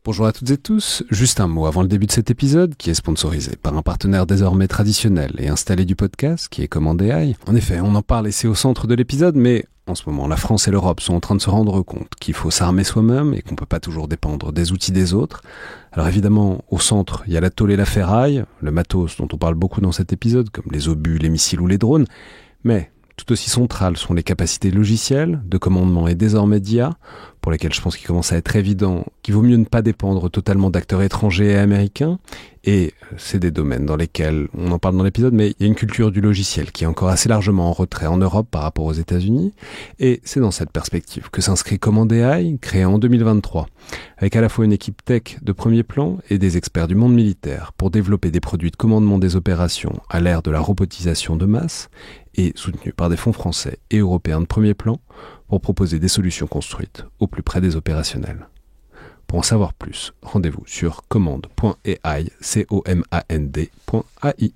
Bonjour à toutes et tous, juste un mot avant le début de cet épisode qui est sponsorisé par un partenaire désormais traditionnel et installé du podcast qui est Command AI. En effet, on en parle et c'est au centre de l'épisode, mais en ce moment, la France et l'Europe sont en train de se rendre compte qu'il faut s'armer soi-même et qu'on peut pas toujours dépendre des outils des autres. Alors évidemment, au centre, il y a la tôle et la ferraille, le matos dont on parle beaucoup dans cet épisode, comme les obus, les missiles ou les drones, mais tout aussi centrales sont les capacités logicielles, de commandement et désormais d'IA, pour lesquelles je pense qu'il commence à être évident qu'il vaut mieux ne pas dépendre totalement d'acteurs étrangers et américains. Et c'est des domaines dans lesquels on en parle dans l'épisode, mais il y a une culture du logiciel qui est encore assez largement en retrait en Europe par rapport aux États-Unis. Et c'est dans cette perspective que s'inscrit Command AI, créé en 2023, avec à la fois une équipe tech de premier plan et des experts du monde militaire pour développer des produits de commandement des opérations à l'ère de la robotisation de masse et soutenu par des fonds français et européens de premier plan pour proposer des solutions construites au plus près des opérationnels. Pour en savoir plus, rendez-vous sur command.ai, comand.ai.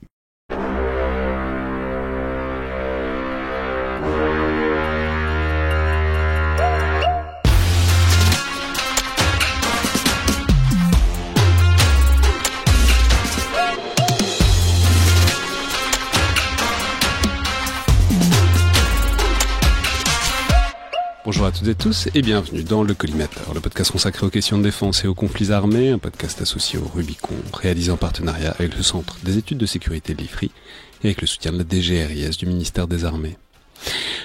Bonjour à toutes et tous et bienvenue dans Le Collimateur, le podcast consacré aux questions de défense et aux conflits armés, un podcast associé au Rubicon, réalisé en partenariat avec le Centre des études de sécurité de l'IFRI et avec le soutien de la DGRIS du ministère des Armées.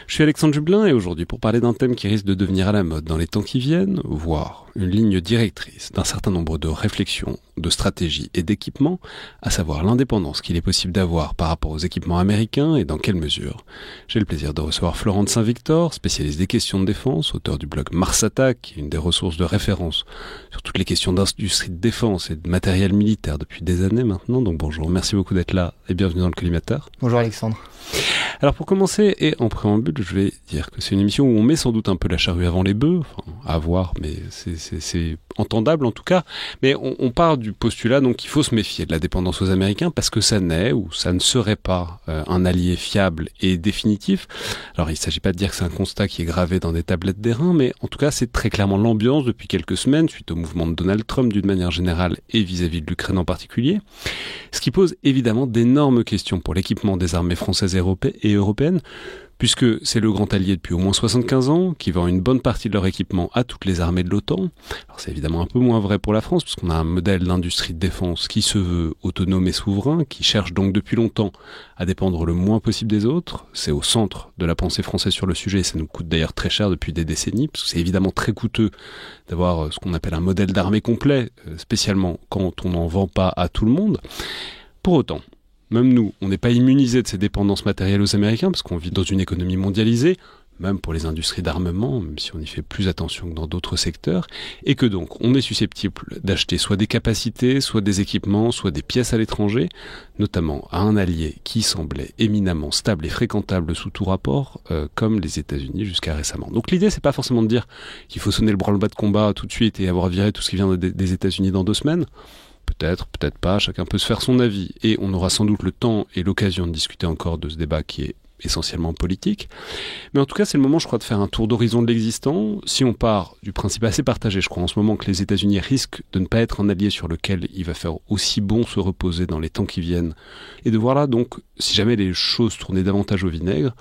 Je suis Alexandre Jublin et aujourd'hui pour parler d'un thème qui risque de devenir à la mode dans les temps qui viennent, voire une ligne directrice d'un certain nombre de réflexions, de stratégies et d'équipements, à savoir l'indépendance qu'il est possible d'avoir par rapport aux équipements américains et dans quelle mesure. J'ai le plaisir de recevoir Florent de Saint-Victor, spécialiste des questions de défense, auteur du blog Mars Attack, qui est une des ressources de référence sur toutes les questions d'industrie de défense et de matériel militaire depuis des années maintenant. Donc bonjour, merci beaucoup d'être là et bienvenue dans le Collimateur. Bonjour Alexandre. Alors pour commencer, et en préambule, je vais dire que c'est une émission où on met sans doute un peu la charrue avant les bœufs, enfin, à voir, mais c'est entendable en tout cas, mais on part du postulat donc qu'il faut se méfier de la dépendance aux Américains parce que ça n'est ou ça ne serait pas un allié fiable et définitif. Alors il ne s'agit pas de dire que c'est un constat qui est gravé dans des tablettes d'airain, mais en tout cas c'est très clairement l'ambiance depuis quelques semaines suite au mouvement de Donald Trump d'une manière générale et vis-à-vis de l'Ukraine en particulier, ce qui pose évidemment d'énormes questions pour l'équipement des armées françaises et européennes, puisque c'est le grand allié depuis au moins 75 ans, qui vend une bonne partie de leur équipement à toutes les armées de l'OTAN. Alors c'est évidemment un peu moins vrai pour la France, puisqu'on a un modèle d'industrie de défense qui se veut autonome et souverain, qui cherche donc depuis longtemps à dépendre le moins possible des autres. C'est au centre de la pensée française sur le sujet, et ça nous coûte d'ailleurs très cher depuis des décennies, parce que c'est évidemment très coûteux d'avoir ce qu'on appelle un modèle d'armée complet, spécialement quand on n'en vend pas à tout le monde. Pour autant, même nous, on n'est pas immunisé de ces dépendances matérielles aux Américains parce qu'on vit dans une économie mondialisée, même pour les industries d'armement, même si on y fait plus attention que dans d'autres secteurs, et que donc on est susceptible d'acheter soit des capacités, soit des équipements, soit des pièces à l'étranger, notamment à un allié qui semblait éminemment stable et fréquentable sous tout rapport, comme les États-Unis jusqu'à récemment. Donc l'idée, c'est pas forcément de dire qu'il faut sonner le branle-bas de combat tout de suite et avoir viré tout ce qui vient des États-Unis dans 2 semaines. Peut-être, peut-être pas, chacun peut se faire son avis et on aura sans doute le temps et l'occasion de discuter encore de ce débat qui est essentiellement politique. Mais en tout cas, c'est le moment, je crois, de faire un tour d'horizon de l'existant. Si on part du principe assez partagé, je crois, en ce moment, que les États-Unis risquent de ne pas être un allié sur lequel il va faire aussi bon se reposer dans les temps qui viennent, et de voir là, donc, si jamais les choses tournaient davantage au vinaigre,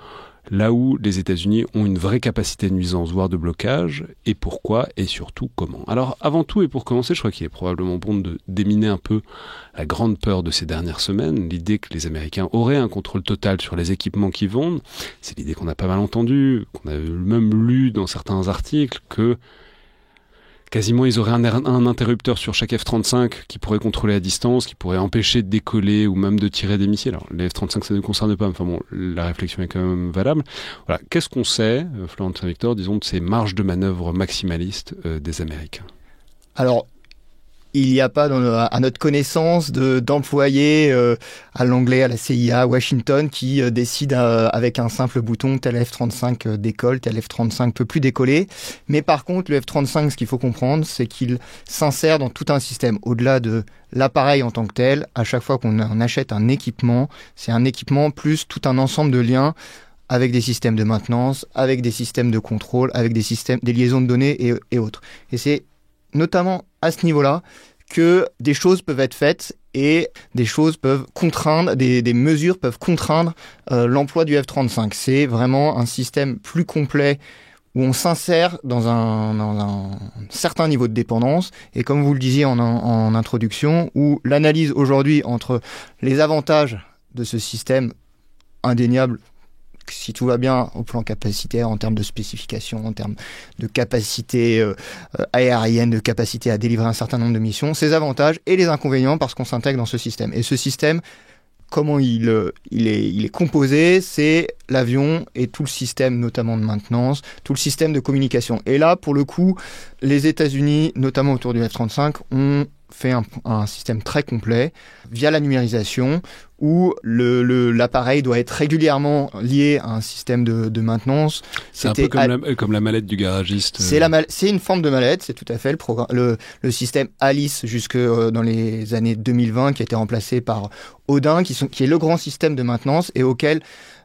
là où les États-Unis ont une vraie capacité de nuisance, voire de blocage, et pourquoi, et surtout comment. Alors, avant tout, et pour commencer, je crois qu'il est probablement bon de déminer un peu la grande peur de ces dernières semaines, l'idée que les Américains auraient un contrôle total sur les équipements qu'ils vendent. C'est l'idée qu'on a pas mal entendue, qu'on a même lu dans certains articles, que quasiment, ils auraient un interrupteur sur chaque F-35 qui pourrait contrôler à distance, qui pourrait empêcher de décoller ou même de tirer des missiles. Alors, les F-35, ça ne concerne pas, mais enfin bon, la réflexion est quand même valable. Voilà. Qu'est-ce qu'on sait, Florent de Saint-Victor, disons, de ces marges de manœuvre maximalistes des Américains ? Alors, il n'y a pas à notre connaissance d'employés à l'anglais, à la CIA, à Washington, qui décident avec un simple bouton tel F-35 décolle, tel F-35 peut plus décoller. Mais par contre, le F-35, ce qu'il faut comprendre, c'est qu'il s'insère dans tout un système. Au-delà de l'appareil en tant que tel, à chaque fois qu'on achète un équipement, c'est un équipement plus tout un ensemble de liens avec des systèmes de maintenance, avec des systèmes de contrôle, avec des liaisons de données et autres. Et c'est notamment à ce niveau-là, que des choses peuvent être faites et des choses peuvent contraindre, des mesures peuvent contraindre l'emploi du F-35. C'est vraiment un système plus complet où on s'insère dans un certain niveau de dépendance. Et comme vous le disiez en introduction, où l'analyse aujourd'hui entre les avantages de ce système indéniable, si tout va bien au plan capacitaire, en termes de spécification, en termes de capacité aérienne, de capacité à délivrer un certain nombre de missions, ses avantages et les inconvénients parce qu'on s'intègre dans ce système. Et ce système, comment il est composé, c'est l'avion et tout le système notamment de maintenance, tout le système de communication. Et là, pour le coup, les États-Unis, notamment autour du F-35, ont fait un système très complet via la numérisation où l'appareil doit être régulièrement lié à un système de maintenance. C'est un peu comme la mallette du garagiste. C'est une forme de mallette, c'est tout à fait le système Alice jusque dans les années 2020 qui a été remplacé par Odin qui est le grand système de maintenance et auquel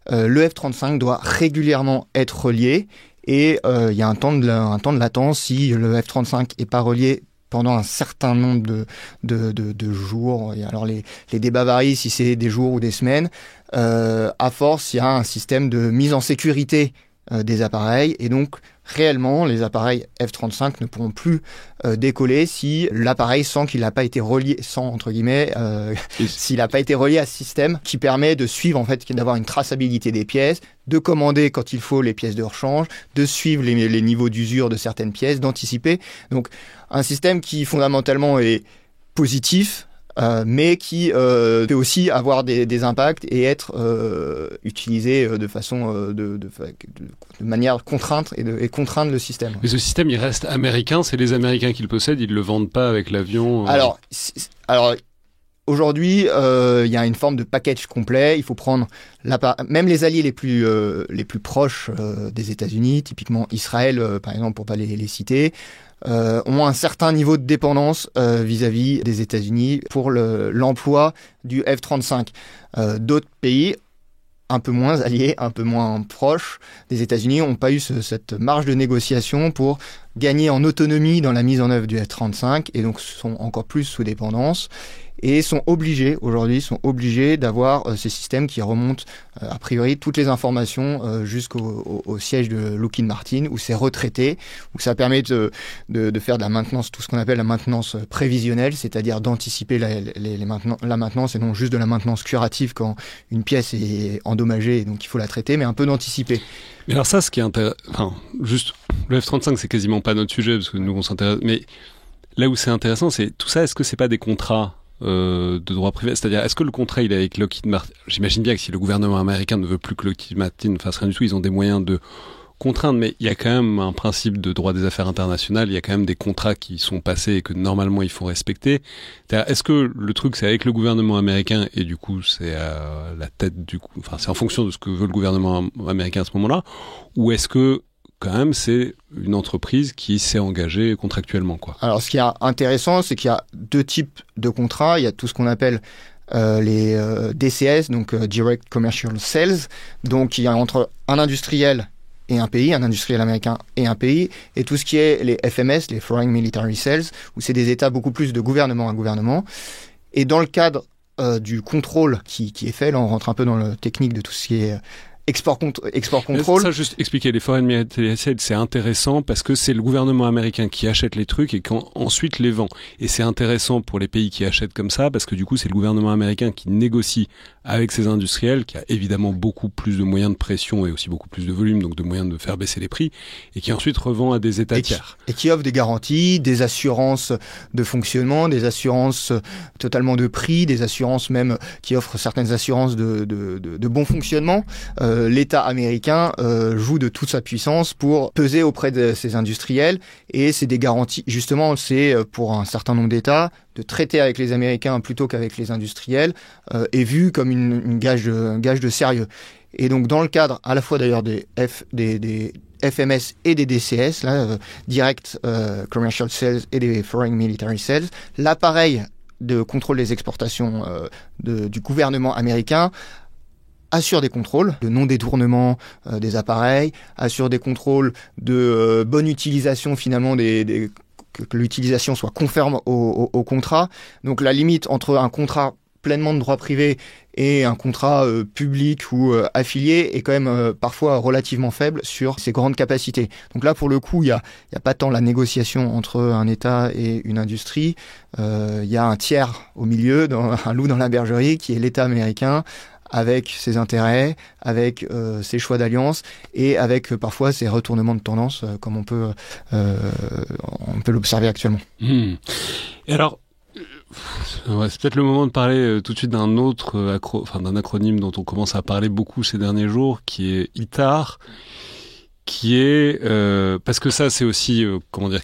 le F-35 doit régulièrement être relié et il y a un temps de latence si le F-35 n'est pas relié pendant un certain nombre de jours. Et alors les débats varient si c'est des jours ou des semaines. À force, il y a un système de mise en sécurité des appareils. Et donc, réellement, les appareils F-35 ne pourront plus décoller si l'appareil sent qu'il n'a pas été relié, s'il n'a pas été relié à ce système qui permet de suivre, en fait, d'avoir une traçabilité des pièces, de commander quand il faut les pièces de rechange, de suivre les niveaux d'usure de certaines pièces, d'anticiper. Donc, un système qui, fondamentalement, est positif, mais qui peut aussi avoir des impacts et être utilisé de façon de manière contrainte et contraindre le système. Mais ce système, il reste américain, c'est les Américains qui le possèdent, ils ne le vendent pas avec l'avion. Alors aujourd'hui, il y a une forme de package complet. Il faut prendre même les alliés les plus proches des États-Unis, typiquement Israël, par exemple, pour pas les citer. Ont un certain niveau de dépendance vis-à-vis des États-Unis pour l'emploi du F-35. D'autres pays, un peu moins alliés, un peu moins proches des États-Unis, n'ont pas eu cette marge de négociation pour gagner en autonomie dans la mise en œuvre du F-35 et donc sont encore plus sous dépendance et sont obligés d'avoir ces systèmes qui remontent a priori toutes les informations jusqu'au siège de Lockheed Martin où c'est retraité, où ça permet de faire de la maintenance, tout ce qu'on appelle la maintenance prévisionnelle, c'est-à-dire d'anticiper la maintenance et non juste de la maintenance curative quand une pièce est endommagée et donc il faut la traiter, mais un peu d'anticiper. Mais alors ça, ce qui est intéressant, juste le F-35, c'est quasiment pas notre sujet parce que nous on s'intéresse, mais là où c'est intéressant, c'est tout ça, est-ce que c'est pas des contrats de droit privé, c'est-à-dire est-ce que le contrat il est avec Lockheed Martin? J'imagine bien que si le gouvernement américain ne veut plus que Lockheed Martin fasse rien du tout, ils ont des moyens de contraindre, mais il y a quand même un principe de droit des affaires internationales, il y a quand même des contrats qui sont passés et que normalement il faut respecter. C'est-à-dire, est-ce que le truc c'est avec le gouvernement américain et du coup c'est à la tête du coup, enfin c'est en fonction de ce que veut le gouvernement américain à ce moment-là, ou est-ce que quand même, c'est une entreprise qui s'est engagée contractuellement, quoi. Alors, ce qui est intéressant, c'est qu'il y a deux types de contrats. Il y a tout ce qu'on appelle les DCS, donc Direct Commercial Sales. Donc, il y a entre un industriel et un pays, un industriel américain et un pays, et tout ce qui est les FMS, les Foreign Military Sales, où c'est des États beaucoup plus de gouvernement à gouvernement. Et dans le cadre du contrôle qui est fait, là, on rentre un peu dans le technique de tout ce qui est export contrôle. Ça, juste expliquer les foreign military sales, c'est intéressant parce que c'est le gouvernement américain qui achète les trucs et qui ensuite les vend. Et c'est intéressant pour les pays qui achètent comme ça parce que du coup, c'est le gouvernement américain qui négocie avec ses industriels, qui a évidemment beaucoup plus de moyens de pression et aussi beaucoup plus de volume, donc de moyens de faire baisser les prix, et qui ensuite revend à des États tiers. Et qui offre des garanties, des assurances de fonctionnement, des assurances totalement de prix, des assurances même qui offrent certaines assurances de bon fonctionnement. L'État américain joue de toute sa puissance pour peser auprès de ses industriels, et c'est des garanties, justement, c'est pour un certain nombre d'États, de traiter avec les Américains plutôt qu'avec les industriels, est vu comme une gage de sérieux. Et donc dans le cadre à la fois d'ailleurs des FMS et des DCS, là, Direct Commercial Sales et des Foreign Military Sales, l'appareil de contrôle des exportations du gouvernement américain assure des contrôles de non-détournement des appareils, assure des contrôles de bonne utilisation finalement des que l'utilisation soit conforme au contrat. Donc la limite entre un contrat pleinement de droit privé et un contrat public ou affilié est quand même parfois relativement faible sur ces grandes capacités. Donc là, pour le coup, il y a pas tant la négociation entre un État et une industrie. Il y a un tiers au milieu, un loup dans la bergerie, qui est l'État américain, avec ses intérêts, avec ses choix d'alliance et avec parfois ses retournements de tendance, comme on peut l'observer actuellement. Et alors, c'est peut-être le moment de parler tout de suite d'un autre d'un acronyme dont on commence à parler beaucoup ces derniers jours, qui est ITAR, qui est parce que ça c'est aussi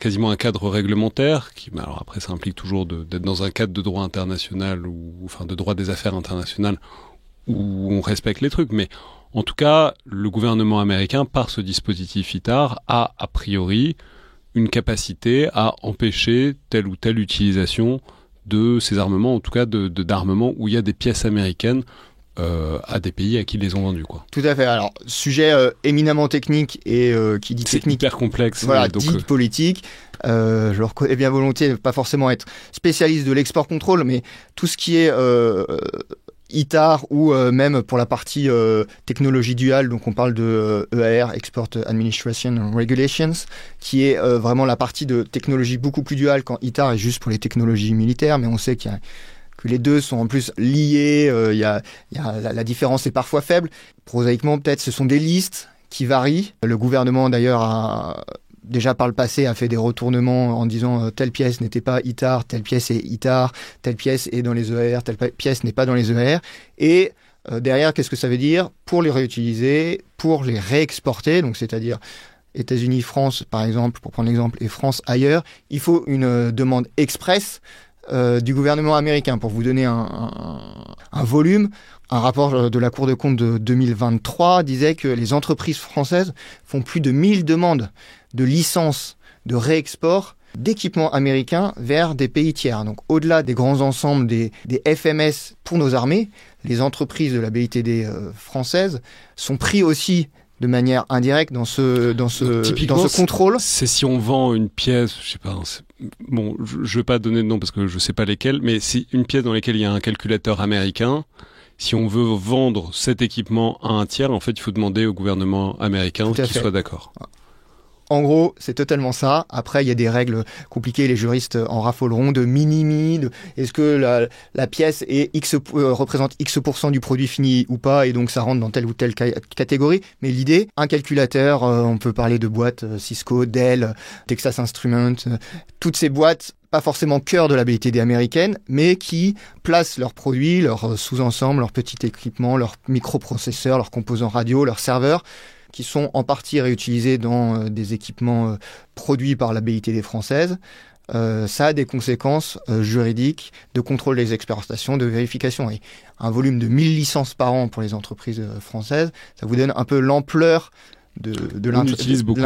quasiment un cadre réglementaire qui, alors après ça implique toujours d'être dans un cadre de droit international ou de droit des affaires internationales où on respecte les trucs, mais en tout cas le gouvernement américain par ce dispositif ITAR a priori une capacité à empêcher telle ou telle utilisation de ces armements, en tout cas d'armements où il y a des pièces américaines à des pays à qui ils les ont vendus, quoi. Tout à fait. Alors, sujet éminemment technique et qui dit technique, hyper complexe. Voilà, donc, dit politique. Je le reconnais bien volontiers, pas forcément être spécialiste de l'export contrôle, mais tout ce qui est ITAR ou même pour la partie technologie duale, donc on parle de EAR, Export Administration Regulations, qui est vraiment la partie de technologie beaucoup plus duale quand ITAR est juste pour les technologies militaires, mais on sait que les deux sont en plus liés, la différence est parfois faible. Prosaïquement, peut-être, ce sont des listes qui varient. Le gouvernement, d'ailleurs, a déjà par le passé a fait des retournements en disant telle pièce n'était pas ITAR, telle pièce est ITAR, telle pièce est dans les EAR, telle pièce n'est pas dans les EAR. Et derrière, qu'est-ce que ça veut dire? Pour les réutiliser, pour les réexporter, donc c'est-à-dire États-Unis, France, par exemple, pour prendre l'exemple, et France ailleurs, il faut une demande express du gouvernement américain. Pour vous donner un volume, un rapport de la Cour de compte de 2023 disait que les entreprises françaises font plus de 1000 demandes de licences de réexport d'équipements américains vers des pays tiers. Donc au-delà des grands ensembles des FMS pour nos armées, les entreprises de la BITD françaises sont pris aussi de manière indirecte dans ce contrôle. C'est si on vend une pièce, je sais pas, bon, je vais pas donner de nom parce que je sais pas lesquels, mais c'est une pièce dans laquelle il y a un calculateur américain. Si on veut vendre cet équipement à un tiers, en fait, il faut demander au gouvernement américain qu'il soit d'accord. En gros, c'est totalement ça. Après, il y a des règles compliquées, les juristes en raffoleront, de minimi, est-ce que la pièce est représente X% du produit fini ou pas, et donc ça rentre dans telle ou telle catégorie. Mais l'idée, un calculateur, on peut parler de boîtes Cisco, Dell, Texas Instruments, toutes ces boîtes, pas forcément cœur de la BITD américaine, mais qui placent leurs produits, leurs sous-ensembles, leurs petits équipements, leurs microprocesseurs, leurs composants radio, leurs serveurs, qui sont en partie réutilisés dans des équipements produits par la BITD française. Ça a des conséquences juridiques de contrôle des exportations, de vérification. Et un volume de 1000 licences par an pour les entreprises françaises, ça vous donne un peu l'ampleur on utilise beaucoup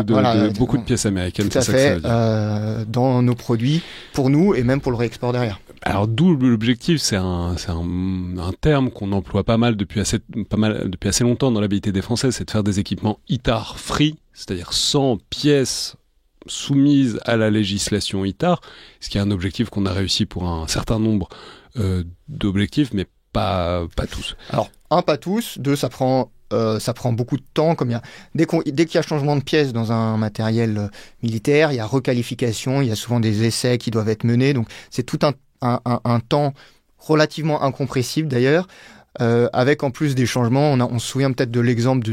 de pièces américaines, tout à fait, ça que ça veut dire. Dans nos produits, pour nous et même pour le réexport derrière. Alors d'où l'objectif, c'est un terme qu'on emploie pas mal depuis assez longtemps dans la BITD française, c'est de faire des équipements ITAR free, c'est-à-dire sans pièces soumises à la législation ITAR, ce qui est un objectif qu'on a réussi pour un certain nombre d'objectifs, mais pas tous. Alors pas tous, ça prend beaucoup de temps. Dès qu'il y a changement de pièce dans un matériel militaire, il y a requalification, il y a souvent des essais qui doivent être menés. Donc c'est tout un temps relativement incompressible d'ailleurs, avec en plus des changements. On se souvient peut-être de l'exemple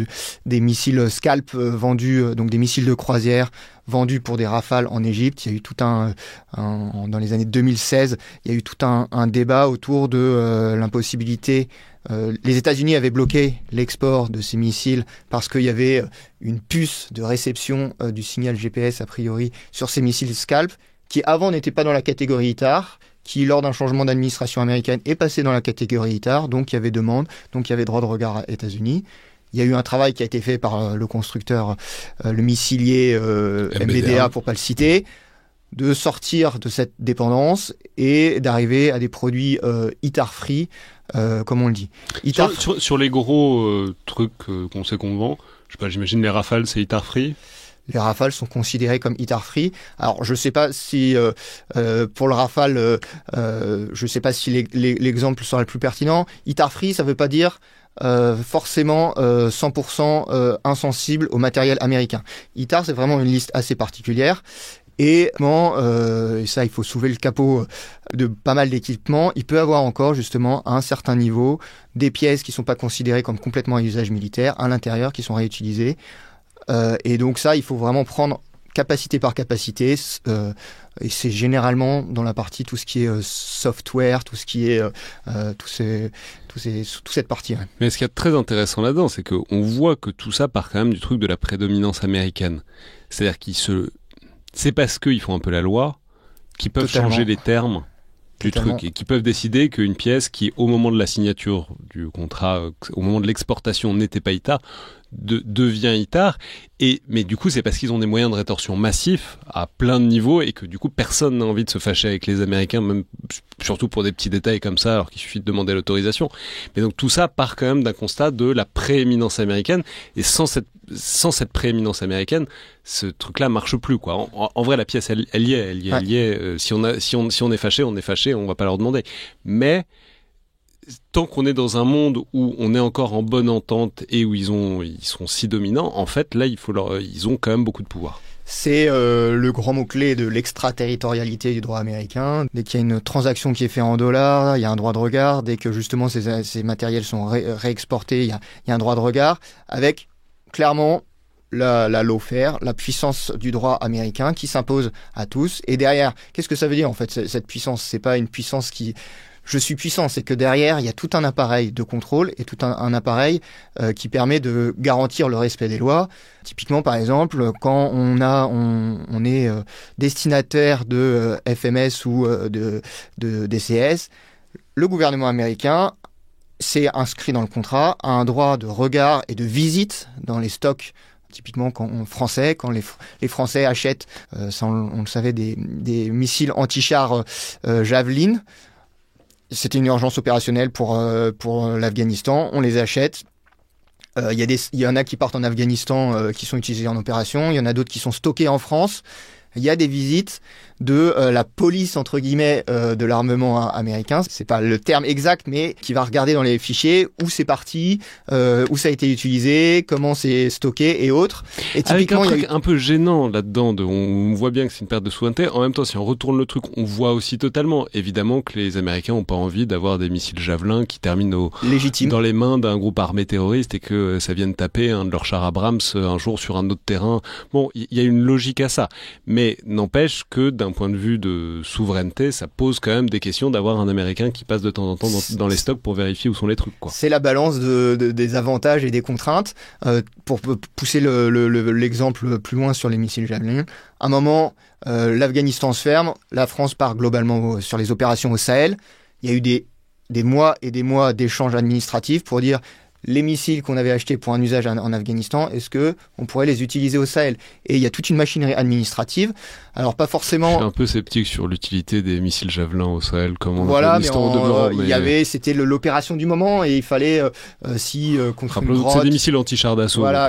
des missiles Scalp vendus, donc des missiles de croisière vendus pour des Rafales en Égypte. Il y a eu dans les années 2016, il y a eu tout un débat autour de l'impossibilité. Les États-Unis avaient bloqué l'export de ces missiles parce qu'il y avait une puce de réception du signal GPS a priori sur ces missiles Scalp, qui avant n'étaient pas dans la catégorie ITAR, qui lors d'un changement d'administration américaine est passé dans la catégorie ITAR, donc il y avait demande, donc il y avait droit de regard aux États-Unis. Il y a eu un travail qui a été fait par le constructeur, le missilier MBDA pour pas le citer, de sortir de cette dépendance et d'arriver à des produits ITAR free, comme on le dit. Sur les gros trucs qu'on sait qu'on vend, je sais pas, j'imagine les Rafales, c'est ITAR free. Les Rafales sont considérés comme ITAR free. Alors, je sais pas si pour le Rafale, je sais pas si l'exemple sera le plus pertinent. ITAR free, ça veut pas dire forcément 100% insensible au matériel américain. ITAR, c'est vraiment une liste assez particulière. Et ça, il faut soulever le capot de pas mal d'équipements. Il peut avoir encore, justement, à un certain niveau, des pièces qui sont pas considérées comme complètement à usage militaire, à l'intérieur, qui sont réutilisées. Et donc ça, il faut vraiment prendre capacité par capacité. Et c'est généralement dans la partie tout ce qui est software, tout ce qui est toute cette partie. Ouais. Mais ce qui est très intéressant là-dedans, c'est qu'on voit que tout ça part quand même du truc de la prédominance américaine. C'est-à-dire c'est parce qu'ils font un peu la loi qu'ils peuvent changer les termes du truc et qu'ils peuvent décider qu'une pièce qui, au moment de la signature du contrat, au moment de l'exportation, n'était pas ITAR, devient ITAR. Mais du coup, c'est parce qu'ils ont des moyens de rétorsion massifs à plein de niveaux et que du coup, personne n'a envie de se fâcher avec les Américains, même surtout pour des petits détails comme ça, alors qu'il suffit de demander l'autorisation. Mais donc tout ça part quand même d'un constat de la prééminence américaine. Et sans cette prééminence américaine, ce truc-là marche plus, quoi. En vrai, la pièce, elle y est. Si on est fâché, on va pas leur demander. Mais tant qu'on est dans un monde où on est encore en bonne entente et où ils sont si dominants, en fait, là, ils ont quand même beaucoup de pouvoir. C'est le grand mot-clé de l'extraterritorialité du droit américain. Dès qu'il y a une transaction qui est faite en dollars, il y a un droit de regard. Dès que justement ces matériels sont réexportés, il y a un droit de regard avec clairement la lawfare, la puissance du droit américain qui s'impose à tous. Et derrière, qu'est-ce que ça veut dire en fait cette puissance ? C'est pas une puissance qui je suis puissant, c'est que derrière, il y a tout un appareil de contrôle et tout un appareil qui permet de garantir le respect des lois. Typiquement, par exemple, quand on est destinataire de FMS ou de DCS, le gouvernement américain s'est inscrit dans le contrat, a un droit de regard et de visite dans les stocks. Typiquement, quand les Français achètent, ça on le savait, des missiles anti-chars Javelin. C'était une urgence opérationnelle pour l'Afghanistan. On les achète. Il y en a qui partent en Afghanistan qui sont utilisés en opération. Il y en a d'autres qui sont stockés en France. Il y a des visites de la police, entre guillemets, de l'armement américain. C'est pas le terme exact, mais qui va regarder dans les fichiers où c'est parti, où ça a été utilisé, comment c'est stocké et autres. Et typiquement, avec un truc un peu gênant là-dedans, on voit bien que c'est une perte de souveraineté. En même temps, si on retourne le truc, on voit aussi totalement, évidemment, que les Américains n'ont pas envie d'avoir des missiles Javelin qui terminent dans les mains d'un groupe armé terroriste et que ça vienne taper un de leurs chars Abrams un jour sur un autre terrain. Bon, il y a une logique à ça. Mais n'empêche que d'un point de vue de souveraineté, ça pose quand même des questions d'avoir un Américain qui passe de temps en temps dans les stocks pour vérifier où sont les trucs, quoi. C'est la balance des avantages et des contraintes. Pour pousser l'exemple plus loin sur les missiles Javelin, à un moment, l'Afghanistan se ferme, la France part globalement sur les opérations au Sahel. Il y a eu des mois et des mois d'échanges administratifs pour dire les missiles qu'on avait achetés pour un usage en Afghanistan, est-ce que on pourrait les utiliser au Sahel ? Et il y a toute une machinerie administrative. Alors pas forcément. Je suis un peu sceptique sur l'utilité des missiles Javelin au Sahel, comme en Afghanistan en demeurant. Mais c'était l'opération du moment et il fallait contre une grotte. C'est des missiles anti-chars d'assaut. Voilà,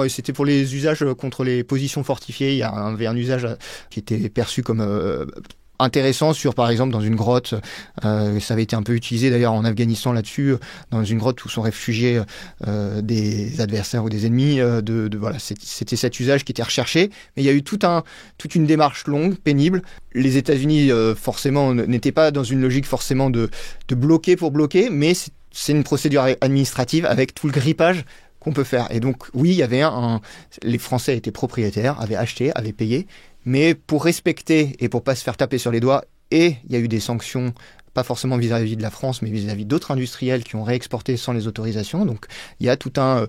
c'était pour les usages contre les positions fortifiées. Il y avait un usage qui était perçu comme intéressant par exemple, dans une grotte. Ça avait été un peu utilisé d'ailleurs en Afghanistan là-dessus, dans une grotte où sont réfugiés des adversaires ou des ennemis. C'était cet usage qui était recherché. Mais il y a eu toute une démarche longue, pénible. Les États-Unis, forcément, n'étaient pas dans une logique forcément de bloquer pour bloquer, mais c'est une procédure administrative avec tout le grippage qu'on peut faire. Et donc, oui, il y avait les Français étaient propriétaires, avaient acheté, avaient payé. Mais pour respecter et pour pas se faire taper sur les doigts, et il y a eu des sanctions, pas forcément vis-à-vis de la France, mais vis-à-vis d'autres industriels qui ont réexporté sans les autorisations. Donc il y a tout un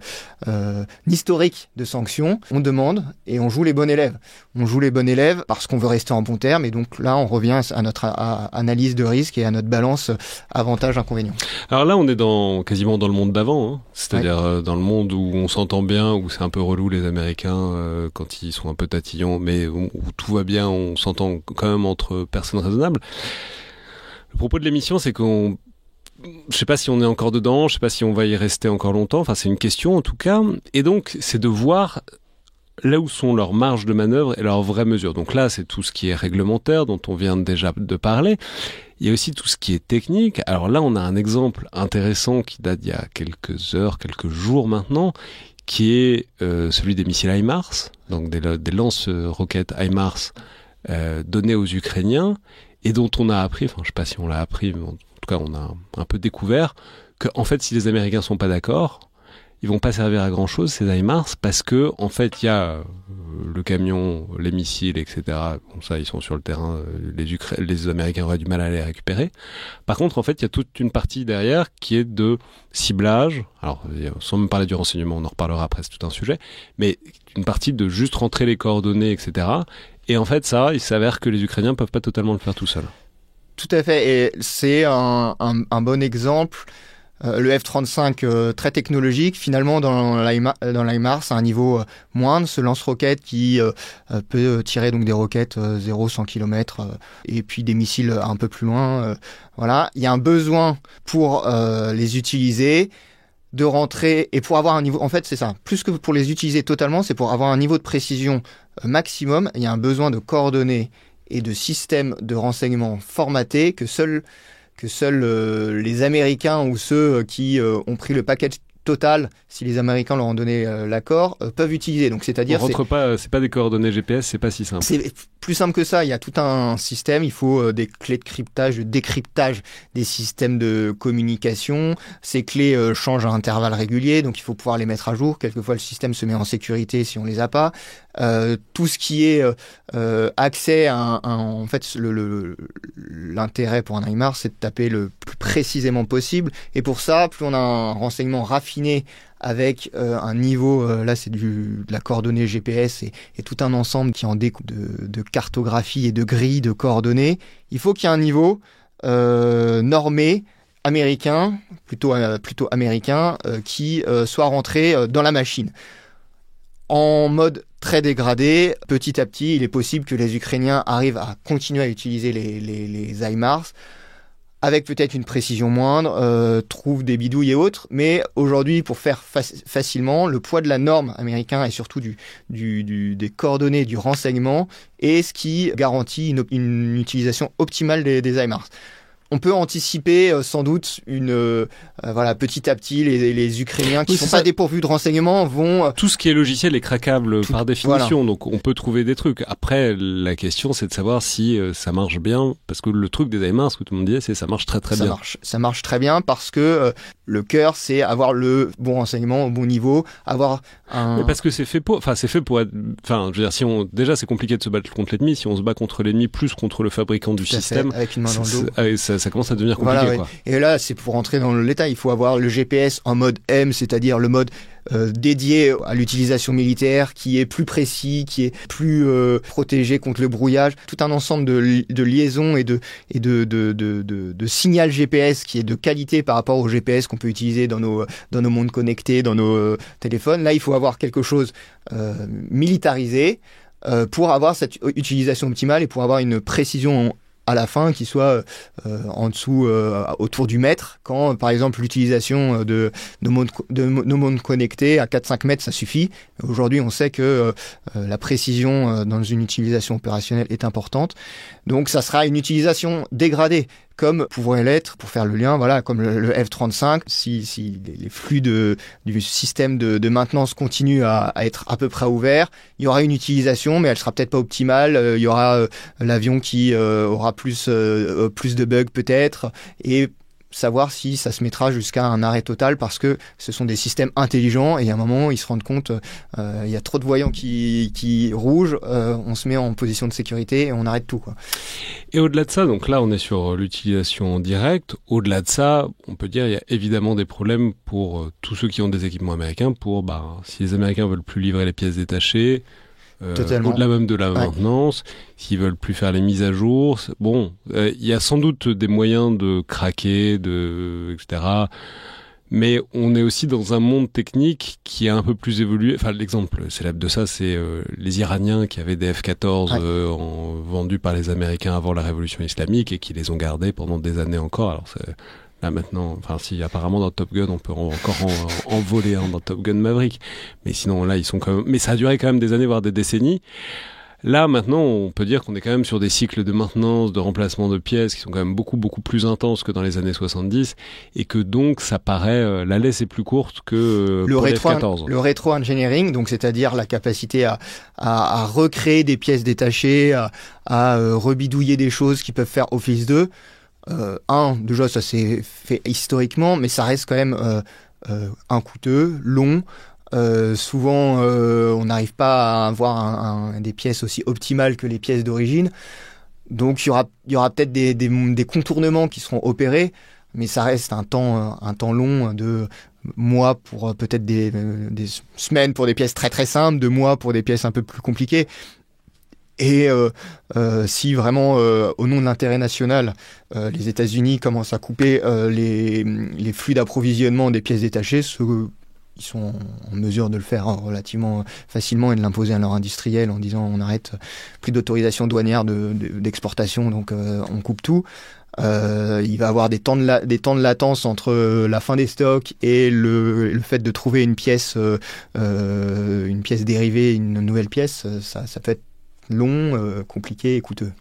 historique de sanctions. On demande et on joue les bons élèves. On joue les bons élèves parce qu'on veut rester en bon terme. Et donc là, on revient à notre analyse de risque et à notre balance avantage-inconvénient. Alors là, on est quasiment dans le monde d'avant, hein. C'est-à-dire dans le monde où on s'entend bien, où c'est un peu relou les Américains quand ils sont un peu tatillons, mais où tout va bien, on s'entend quand même entre personnes raisonnables. Le propos de l'émission, c'est je sais pas si on est encore dedans, je sais pas si on va y rester encore longtemps, enfin c'est une question en tout cas, et donc c'est de voir là où sont leurs marges de manœuvre et leurs vraies mesures. Donc là, c'est tout ce qui est réglementaire dont on vient déjà de parler. Il y a aussi tout ce qui est technique. Alors là, on a un exemple intéressant qui date d'il y a quelques heures, quelques jours maintenant, qui est celui des missiles HIMARS, donc des lance-roquettes HIMARS donnés aux Ukrainiens, et dont on a appris, enfin je sais pas si on l'a appris, mais en tout cas on a un peu découvert, que en fait si les Américains sont pas d'accord, ils vont pas servir à grand chose ces HIMARS, parce que en fait il y a le camion, les missiles, etc. Bon ça ils sont sur le terrain, les Américains auraient du mal à les récupérer. Par contre en fait il y a toute une partie derrière qui est de ciblage, alors sans même parler du renseignement, on en reparlera après, c'est tout un sujet, mais une partie de juste rentrer les coordonnées, etc. Et en fait ça, il s'avère que les Ukrainiens peuvent pas totalement le faire tout seuls. Tout à fait, et c'est un bon exemple. Le F-35 très technologique, finalement dans l'HIMARS à un niveau moindre, ce lance-roquette qui peut tirer donc des roquettes 0-100 km et puis des missiles un peu plus loin. Voilà, il y a un besoin pour les utiliser, de rentrer et pour avoir un niveau. En fait, c'est ça. Plus que pour les utiliser totalement, c'est pour avoir un niveau de précision maximum. Il y a un besoin de coordonnées et de systèmes de renseignement formatés que seuls les Américains ou ceux qui ont pris le package total, si les Américains leur ont donné l'accord, peuvent utiliser. Donc, c'est-à-dire, c'est pas des coordonnées GPS, c'est pas si simple. C'est plus simple que ça. Il y a tout un système. Il faut des clés de cryptage, de décryptage des systèmes de communication. Ces clés changent à intervalles réguliers, donc il faut pouvoir les mettre à jour. Quelquefois, le système se met en sécurité si on les a pas. Tout ce qui est accès à en fait, l'intérêt pour un HIMARS, c'est de taper le plus précisément possible. Et pour ça, plus on a un renseignement raffiné avec un niveau, là c'est de la coordonnée GPS et tout un ensemble qui en découle de cartographie et de grilles de coordonnées, il faut qu'il y ait un niveau normé américain, plutôt américain, qui soit rentré dans la machine. En mode très dégradé, petit à petit, il est possible que les Ukrainiens arrivent à continuer à utiliser les HIMARS, avec peut-être une précision moindre, trouvent des bidouilles et autres, mais aujourd'hui, pour faire facilement, le poids de la norme américaine et surtout des coordonnées du renseignement est ce qui garantit une utilisation optimale des HIMARS. On peut anticiper sans doute petit à petit les Ukrainiens qui ne sont pas dépourvus de renseignements vont... Tout ce qui est logiciel est craquable par définition, donc on peut trouver des trucs. Après, la question c'est de savoir si ça marche bien, parce que le truc des HIMARS, ce que tout le monde disait, c'est ça marche très très bien. Ça marche très bien parce que le cœur c'est avoir le bon renseignement au bon niveau, avoir un... Mais parce que c'est fait pour être... Enfin, je veux dire, déjà c'est compliqué de se battre contre l'ennemi, si on se bat contre l'ennemi plus contre le fabricant du système... Avec une main dans le dos. Ça commence à devenir compliqué. Voilà, quoi. Et là, c'est pour rentrer dans le détail. Il faut avoir le GPS en mode M, c'est-à-dire le mode dédié à l'utilisation militaire, qui est plus précis, qui est plus protégé contre le brouillage. Tout un ensemble de liaisons et de signal GPS qui est de qualité par rapport au GPS qu'on peut utiliser dans nos montres connectées, dans nos téléphones. Là, il faut avoir quelque chose militarisé pour avoir cette utilisation optimale et pour avoir une précision à la fin qui soit en dessous, autour du mètre, quand par exemple l'utilisation de nos montres connectées à 4-5 mètres ça suffit. Aujourd'hui on sait que la précision dans une utilisation opérationnelle est importante, donc ça sera une utilisation dégradée comme pourrait l'être, pour faire le lien, voilà, comme le F-35, si les flux du système de maintenance continuent à être à peu près ouverts, il y aura une utilisation, mais elle sera peut-être pas optimale, il y aura l'avion qui aura plus de bugs peut-être, et savoir si ça se mettra jusqu'à un arrêt total, parce que ce sont des systèmes intelligents et à un moment ils se rendent compte il y a trop de voyants qui rougent, on se met en position de sécurité et on arrête tout, quoi. Et au-delà de ça, donc là on est sur l'utilisation directe, au-delà de ça on peut dire il y a évidemment des problèmes pour tous ceux qui ont des équipements américains, pour si les Américains veulent plus livrer les pièces détachées, au-delà même de la maintenance, s'ils veulent plus faire les mises à jour, il y a sans doute des moyens de craquer, etc. Mais on est aussi dans un monde technique qui est un peu plus évolué. Enfin, l'exemple célèbre de ça, c'est les Iraniens qui avaient des F-14 vendus par les Américains avant la révolution islamique et qui les ont gardés pendant des années encore. Alors, Là maintenant, enfin si apparemment dans Top Gun on peut encore en voler un dans Top Gun Maverick, mais sinon là ils sont quand même, mais ça a duré quand même des années voire des décennies. Là maintenant on peut dire qu'on est quand même sur des cycles de maintenance, de remplacement de pièces qui sont quand même beaucoup plus intenses que dans les années 70 et que donc ça paraît la laisse est plus courte que pour les F-14. Le rétro-engineering, donc c'est-à-dire la capacité à recréer des pièces détachées, à rebidouiller des choses qui peuvent faire office d'eux. Déjà ça s'est fait historiquement, mais ça reste quand même coûteux, long. Souvent, on n'arrive pas à avoir des pièces aussi optimales que les pièces d'origine. Donc, il y aura peut-être des contournements qui seront opérés, mais ça reste un temps long de mois pour peut-être des semaines pour des pièces très très simples, de mois pour des pièces un peu plus compliquées. Et si vraiment, au nom de l'intérêt national, les États-Unis commencent à couper les flux d'approvisionnement des pièces détachées, ils sont en mesure de le faire relativement facilement et de l'imposer à leurs industriels en disant on arrête, plus d'autorisation douanière d'exportation, donc on coupe tout. Il va y avoir des temps de latence entre la fin des stocks et le fait de trouver une pièce dérivée, une nouvelle pièce. Ça peut être long, compliqué et coûteux.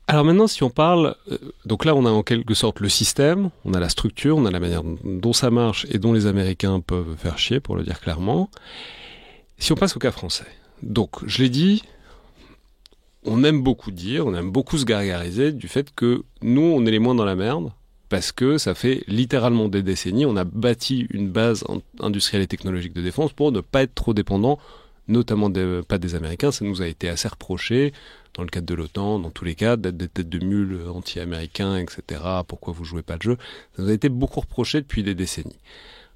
Alors maintenant, si on parle, donc là on a en quelque sorte le système, on a la structure, on a la manière dont ça marche et dont les Américains peuvent faire chier, pour le dire clairement. Si on passe au cas français, donc je l'ai dit, on aime beaucoup se gargariser du fait que nous on est les moins dans la merde, parce que ça fait littéralement des décennies, on a bâti une base industrielle et technologique de défense pour ne pas être trop dépendant, notamment pas des Américains. Ça nous a été assez reproché dans le cadre de l'OTAN, dans tous les cas, d'être des têtes de mule anti-américains, etc. Pourquoi vous jouez pas le jeu? Ça nous a été beaucoup reproché depuis des décennies.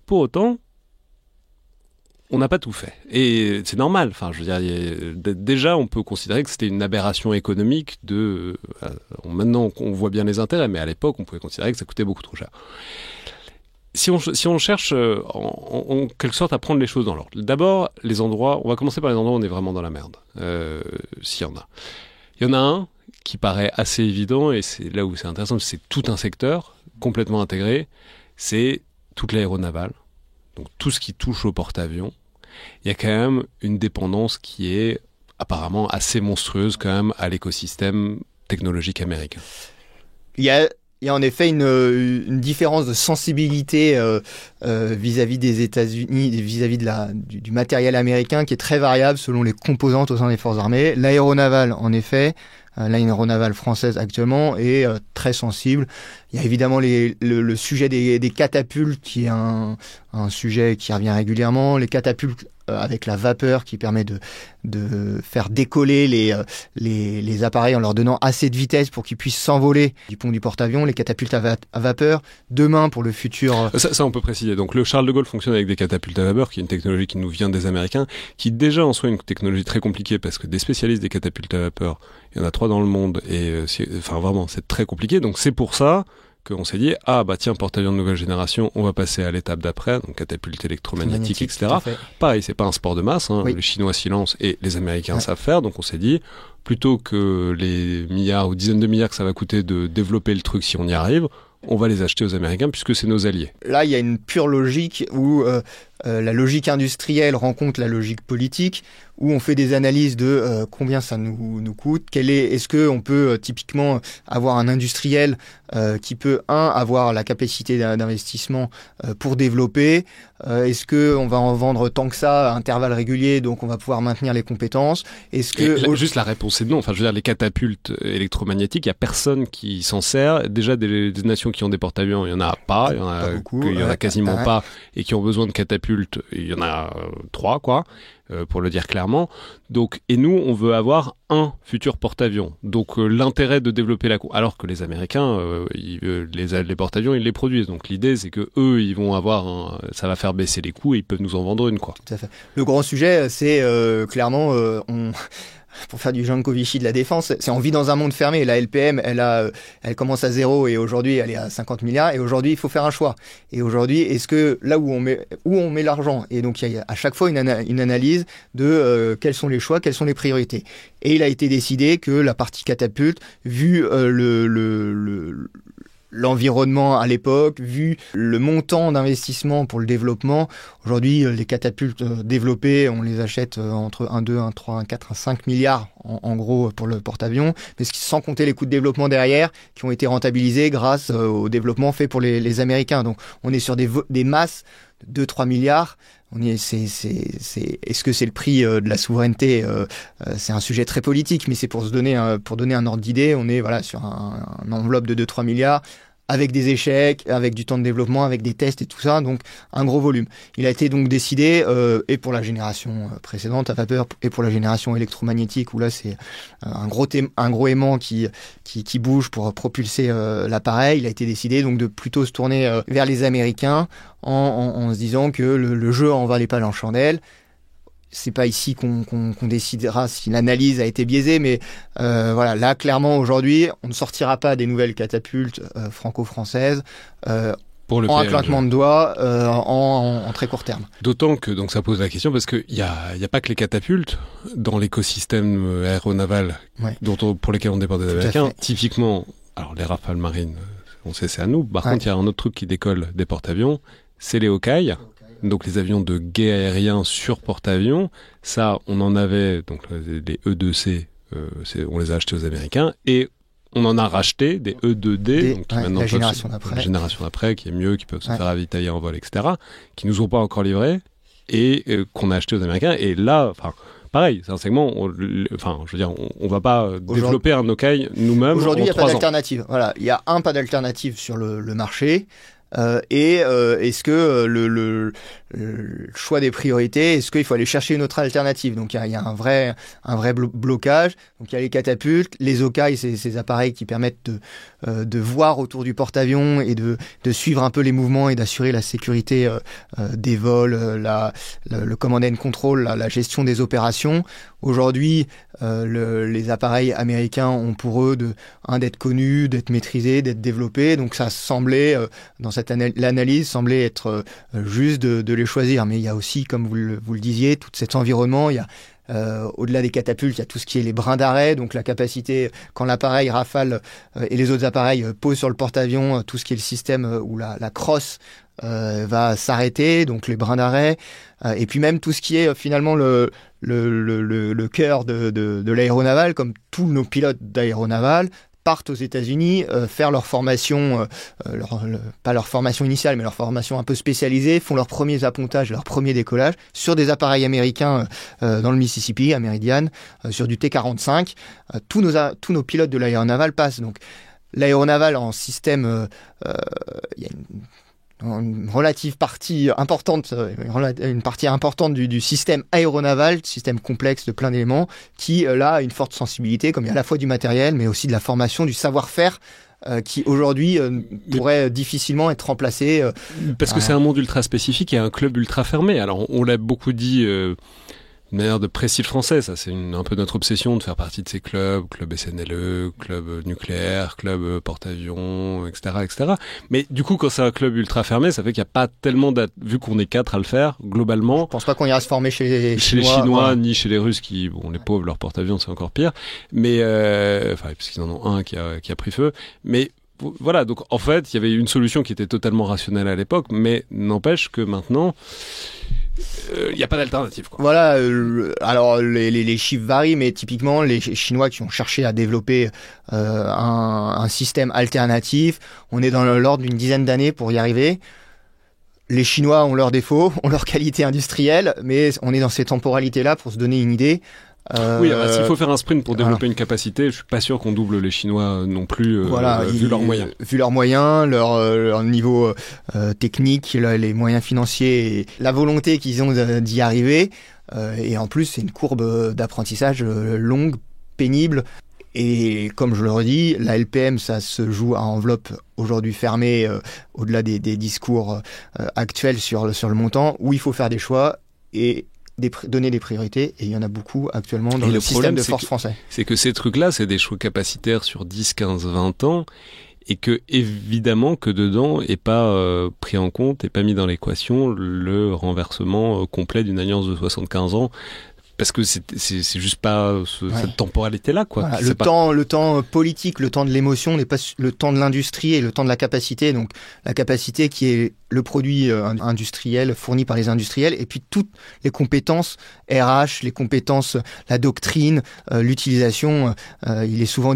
Pour autant, on n'a pas tout fait. Et c'est normal. Enfin, je veux dire, déjà, on peut considérer que c'était une aberration économique maintenant, on voit bien les intérêts, mais à l'époque, on pouvait considérer que ça coûtait beaucoup trop cher. Si on cherche en quelque sorte à prendre les choses dans l'ordre. D'abord, les endroits, on va commencer par les endroits où on est vraiment dans la merde. S'il y en a. Il y en a un qui paraît assez évident, et c'est là où c'est intéressant, c'est tout un secteur complètement intégré, c'est toute l'aéronavale, donc tout ce qui touche au porte-avions. Il y a quand même une dépendance qui est apparemment assez monstrueuse quand même à l'écosystème technologique américain. Il y a en effet une différence de sensibilité vis-à-vis des États-Unis, vis-à-vis du matériel américain qui est très variable selon les composantes au sein des forces armées. L'aéronavale, en effet, l'aéronavale française actuellement est très sensible. Il y a évidemment le sujet des catapultes qui est un sujet qui revient régulièrement. Les catapultes avec la vapeur qui permet de faire décoller les appareils en leur donnant assez de vitesse pour qu'ils puissent s'envoler du pont du porte-avions, les catapultes à vapeur. Demain, pour le futur... Ça, on peut préciser. Donc, le Charles de Gaulle fonctionne avec des catapultes à vapeur, qui est une technologie qui nous vient des Américains, qui déjà en soi est une technologie très compliquée parce que des spécialistes des catapultes à vapeur, il y en a 3 dans le monde et vraiment, c'est très compliqué. Donc, c'est pour ça qu'on s'est dit, tiens, porte-avions de nouvelle génération, on va passer à l'étape d'après, donc catapulte électromagnétique, etc. Pareil, c'est pas un sport de masse, oui. Les Chinois s'y lancent et les Américains savent faire, donc on s'est dit, plutôt que les milliards ou dizaines de milliards que ça va coûter de développer le truc si on y arrive, on va les acheter aux Américains puisque c'est nos alliés. Là, il y a une pure logique où la logique industrielle rencontre la logique politique, où on fait des analyses de combien ça nous coûte, est-ce qu'on peut typiquement avoir un industriel qui peut, avoir la capacité d'investissement pour développer, est-ce qu'on va en vendre tant que ça à intervalles réguliers, donc on va pouvoir maintenir les compétences, juste la réponse est non. Enfin, je veux dire, les catapultes électromagnétiques, il n'y a personne qui s'en sert. Déjà, des nations qui ont des porte-avions, il n'y en a pas, il y en a quasiment pas, et qui ont besoin de catapultes, il y en a 3, quoi. Pour le dire clairement. Donc, et nous, on veut avoir un futur porte-avions. Donc, l'intérêt de développer alors que les Américains, les porte-avions, ils les produisent. Donc, l'idée, c'est que eux, ils vont avoir ça va faire baisser les coûts et ils peuvent nous en vendre une, quoi. Tout à fait. Le grand sujet, c'est clairement, pour faire du Jancovici de la défense. On vit dans un monde fermé. La LPM, elle commence à 0 et aujourd'hui, elle est à 50 milliards. Et aujourd'hui, il faut faire un choix. Et aujourd'hui, est-ce que là où on met l'argent? Et donc, il y a à chaque fois une analyse de quels sont les choix, quelles sont les priorités. Et il a été décidé que la partie catapulte, vu l'environnement à l'époque, vu le montant d'investissement pour le développement. Aujourd'hui, les catapultes développées, on les achète entre 1, 2, 1, 3, 1, 4, 1, 5 milliards en gros pour le porte-avions, mais sans compter les coûts de développement derrière qui ont été rentabilisés grâce au développement fait pour les Américains. Donc on est sur des masses de 2-3 milliards. Est-ce que c'est le prix de la souveraineté? C'est un sujet très politique, mais c'est pour donner un ordre d'idée. On est sur un enveloppe de 2-3 milliards avec des échecs, avec du temps de développement, avec des tests et tout ça, donc un gros volume. Il a été donc décidé, et pour la génération précédente à vapeur, et pour la génération électromagnétique, où là c'est un gros aimant qui bouge pour propulser l'appareil. Il a été décidé donc de plutôt se tourner vers les Américains en se disant que le jeu en valait pas la chandelle. C'est pas ici qu'on décidera si l'analyse a été biaisée, mais là clairement aujourd'hui on ne sortira pas des nouvelles catapultes franco-françaises en un claquement de doigts en très court terme. D'autant que donc ça pose la question parce qu'il y a pas que les catapultes dans l'écosystème aéronaval pour lesquels on dépend des Américains. Typiquement, alors les Rafales marines, on sait c'est à nous. Par contre, il y a un autre truc qui décolle des porte-avions, c'est les Hawkeye. Donc les avions de guet aérien sur porte-avions, ça on en avait, donc les E2C, on les a achetés aux Américains, et on en a racheté des E2D, donc qui maintenant la génération d'après, qui est mieux, qui peuvent se faire ravitailler en vol, etc., qui nous ont pas encore livrés, et qu'on a acheté aux Américains, et là, pareil, c'est un segment, on va pas développer un Hawkei nous-mêmes. Aujourd'hui, il n'y a pas 3 ans. d'alternative. Voilà, il y a pas d'alternative sur le marché. Est-ce que le choix des priorités, est-ce qu'il faut aller chercher une autre alternative? Donc il y a un vrai blocage. Donc il y a les catapultes, les Hawkei, ces appareils qui permettent de voir autour du porte-avions et de suivre un peu les mouvements et d'assurer la sécurité des vols, le command and control, la gestion des opérations. Aujourd'hui, les appareils américains ont pour eux d'être connus, d'être maîtrisés, d'être développés. Donc ça semblait, dans l'analyse, semblait être juste de les choisir. Mais il y a aussi, comme vous le disiez, tout cet environnement. Il y a au-delà des catapultes, il y a tout ce qui est les brins d'arrêt, donc la capacité, quand l'appareil Rafale et les autres appareils posent sur le porte-avions, tout ce qui est le système où la crosse va s'arrêter, donc les brins d'arrêt, et puis même tout ce qui est finalement le cœur de l'aéronaval, comme tous nos pilotes d'aéronaval partent aux États-Unis faire leur formation, pas leur formation initiale, mais leur formation un peu spécialisée, font leurs premiers appontages, leurs premiers décollages sur des appareils américains dans le Mississippi, à Meridian, sur du T-45. Tous nos pilotes de l'aéronaval passent. Donc l'aéronaval en système, il y a une relative partie importante, une partie importante du système aéronaval, système complexe de plein d'éléments, qui là a une forte sensibilité, comme il y a à la fois du matériel, mais aussi de la formation, du savoir-faire, qui aujourd'hui pourrait difficilement être remplacé. Parce que c'est un monde ultra spécifique et un club ultra fermé. Alors on l'a beaucoup dit de manière de prestige français, ça c'est un peu notre obsession de faire partie de ces club SNLE, club nucléaire, club porte-avions, etc. Mais du coup, quand c'est un club ultra fermé, ça fait qu'il n'y a pas tellement vu qu'on est 4 à le faire, globalement. Je pense pas qu'on ira se former chez les Chinois, voilà. Ni chez les Russes qui, les pauvres, leurs porte-avions c'est encore pire. Mais, parce qu'ils en ont un qui a pris feu. Mais, voilà, donc en fait, il y avait une solution qui était totalement rationnelle à l'époque, mais n'empêche que maintenant, il n'y a pas d'alternative, quoi. Voilà, alors les chiffres varient, mais typiquement les Chinois qui ont cherché à développer un système alternatif, on est dans l'ordre d'une dizaine d'années pour y arriver. Les Chinois ont leurs défauts, ont leurs qualités industrielles, mais on est dans ces temporalités-là pour se donner une idée. Oui, s'il faut faire un sprint pour développer une capacité, je suis pas sûr qu'on double les Chinois non plus, vu leurs moyens. Vu leurs moyens, leur niveau technique, les moyens financiers, et la volonté qu'ils ont d'y arriver. Et en plus, c'est une courbe d'apprentissage longue, pénible. Et comme je le redis, la LPM, ça se joue à enveloppe aujourd'hui fermée, au-delà des discours actuels sur le montant, où il faut faire des choix. Et donner des priorités, et il y en a beaucoup actuellement dans le système de force français. C'est que ces trucs-là, c'est des choix capacitaires sur 10, 15, 20 ans, et que évidemment que dedans est pas pris en compte et pas mis dans l'équation le renversement complet d'une alliance de 75 ans. Parce que c'est juste pas cette temporalité-là, quoi. Voilà, le temps politique, le temps de l'émotion n'est pas le temps de l'industrie et le temps de la capacité. Donc la capacité qui est le produit industriel fourni par les industriels, et puis toutes les compétences RH, les compétences, la doctrine, l'utilisation. Il est souvent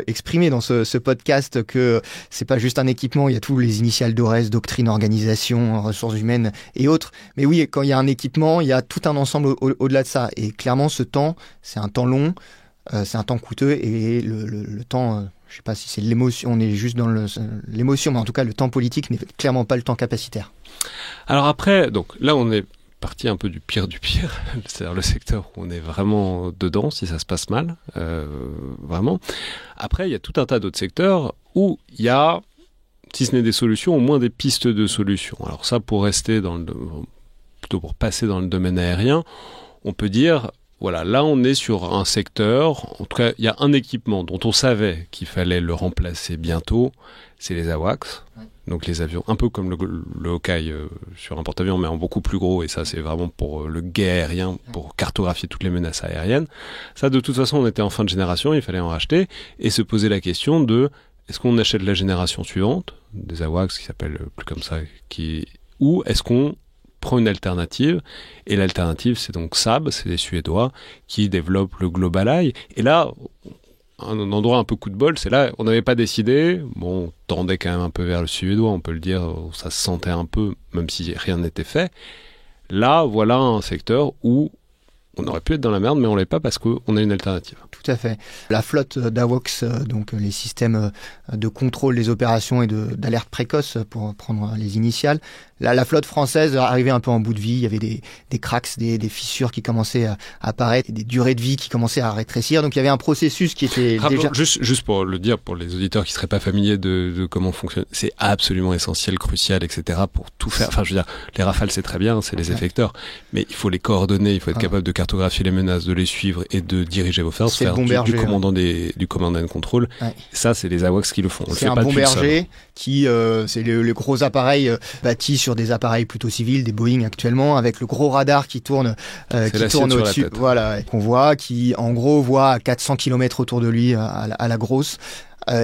exprimé dans ce podcast que c'est pas juste un équipement. Il y a tous les initiales d'ORES, doctrine, organisation, ressources humaines et autres. Mais oui, quand il y a un équipement, il y a tout un ensemble au-delà de ça. Et clairement, ce temps, c'est un temps long, c'est un temps coûteux, et le temps, je ne sais pas si c'est l'émotion, on est juste dans l'émotion, mais en tout cas, le temps politique n'est clairement pas le temps capacitaire. Alors après, donc là, on est parti un peu du pire, c'est-à-dire le secteur où on est vraiment dedans, si ça se passe mal, vraiment. Après, il y a tout un tas d'autres secteurs où il y a, si ce n'est des solutions, au moins des pistes de solutions. Alors ça, pour passer dans le domaine aérien, on peut dire, voilà, là on est sur un secteur, en tout cas il y a un équipement dont on savait qu'il fallait le remplacer bientôt, c'est les AWACS, donc les avions, un peu comme le Hawkeye sur un porte-avions, mais en beaucoup plus gros, et ça c'est vraiment pour le guet aérien, pour cartographier toutes les menaces aériennes. Ça, de toute façon, on était en fin de génération, il fallait en racheter, et se poser la question de, est-ce qu'on achète la génération suivante, des AWACS qui s'appellent plus comme ça, ou est-ce qu'on prend une alternative, et l'alternative c'est donc Saab, c'est les Suédois qui développent le Global Eye. Et là, un endroit un peu coup de bol, c'est là, on n'avait pas décidé, bon, on tendait quand même un peu vers le Suédois, on peut le dire, ça se sentait un peu, même si rien n'était fait. Là, voilà un secteur où on aurait pu être dans la merde, mais on l'est pas parce qu'on a une alternative. Tout à fait. La flotte d'AWACS, donc les systèmes de contrôle des opérations et d'alerte précoce, pour prendre les initiales, la flotte française arrivait un peu en bout de vie. Il y avait des cracks, des fissures qui commençaient à apparaître, et des durées de vie qui commençaient à rétrécir. Donc il y avait un processus qui était déjà... Juste pour le dire, pour les auditeurs qui seraient pas familiers de comment fonctionne, c'est absolument essentiel, crucial, etc. pour tout faire. Enfin, je veux dire, les Rafales, c'est très bien, c'est les effecteurs, mais il faut les coordonner, il faut être capable de cartographier les menaces, de les suivre et de diriger vos forces, faire du commandant du command and control. Ouais. Ça, c'est les AWACS qui le font. C'est un bomberger qui, c'est le gros appareil bâti sur des appareils plutôt civils, des Boeing actuellement, avec le gros radar qui tourne au-dessus, voilà, qu'on voit, qui en gros voit à 400 km autour de lui à la grosse.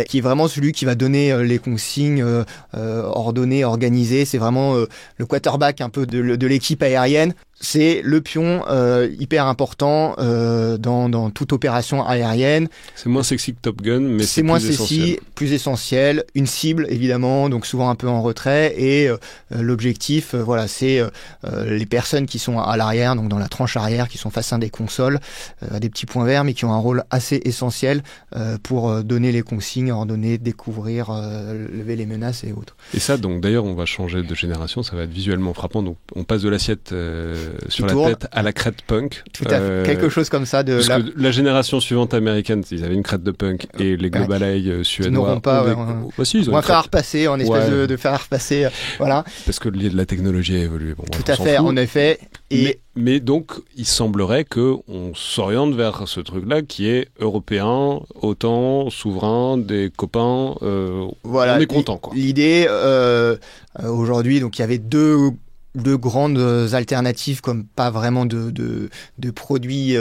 Qui est vraiment celui qui va donner les consignes ordonnées, organisées. C'est vraiment le quarterback un peu de l'équipe aérienne. C'est le pion hyper important dans toute opération aérienne. C'est moins sexy que Top Gun, mais c'est moins sexy, plus essentiel. Une cible, évidemment, donc souvent un peu en retrait. Et l'objectif, voilà, c'est les personnes qui sont à l'arrière, donc dans la tranche arrière, qui sont face à des consoles, des petits points verts, mais qui ont un rôle assez essentiel pour donner les consignes, ordonner, découvrir, lever les menaces et autres. Et ça, donc d'ailleurs, on va changer de génération, ça va être visuellement frappant. Donc on passe de l'assiette sur la tête à la crête punk. Tout à fait. Quelque chose comme ça. Parce que la génération suivante américaine, ils avaient une crête de punk, et les Global Eye suédois. Ils n'auront pas. On va faire repasser en espèce de faire repasser. Voilà. Parce que la technologie a évolué. Bon, tout à fait, en effet. Mais donc, il semblerait qu'on s'oriente vers ce truc-là qui est européen, OTAN, souverain, des copains. Voilà, on est content, quoi. L'idée, aujourd'hui, donc il y avait deux grandes alternatives, comme pas vraiment de produits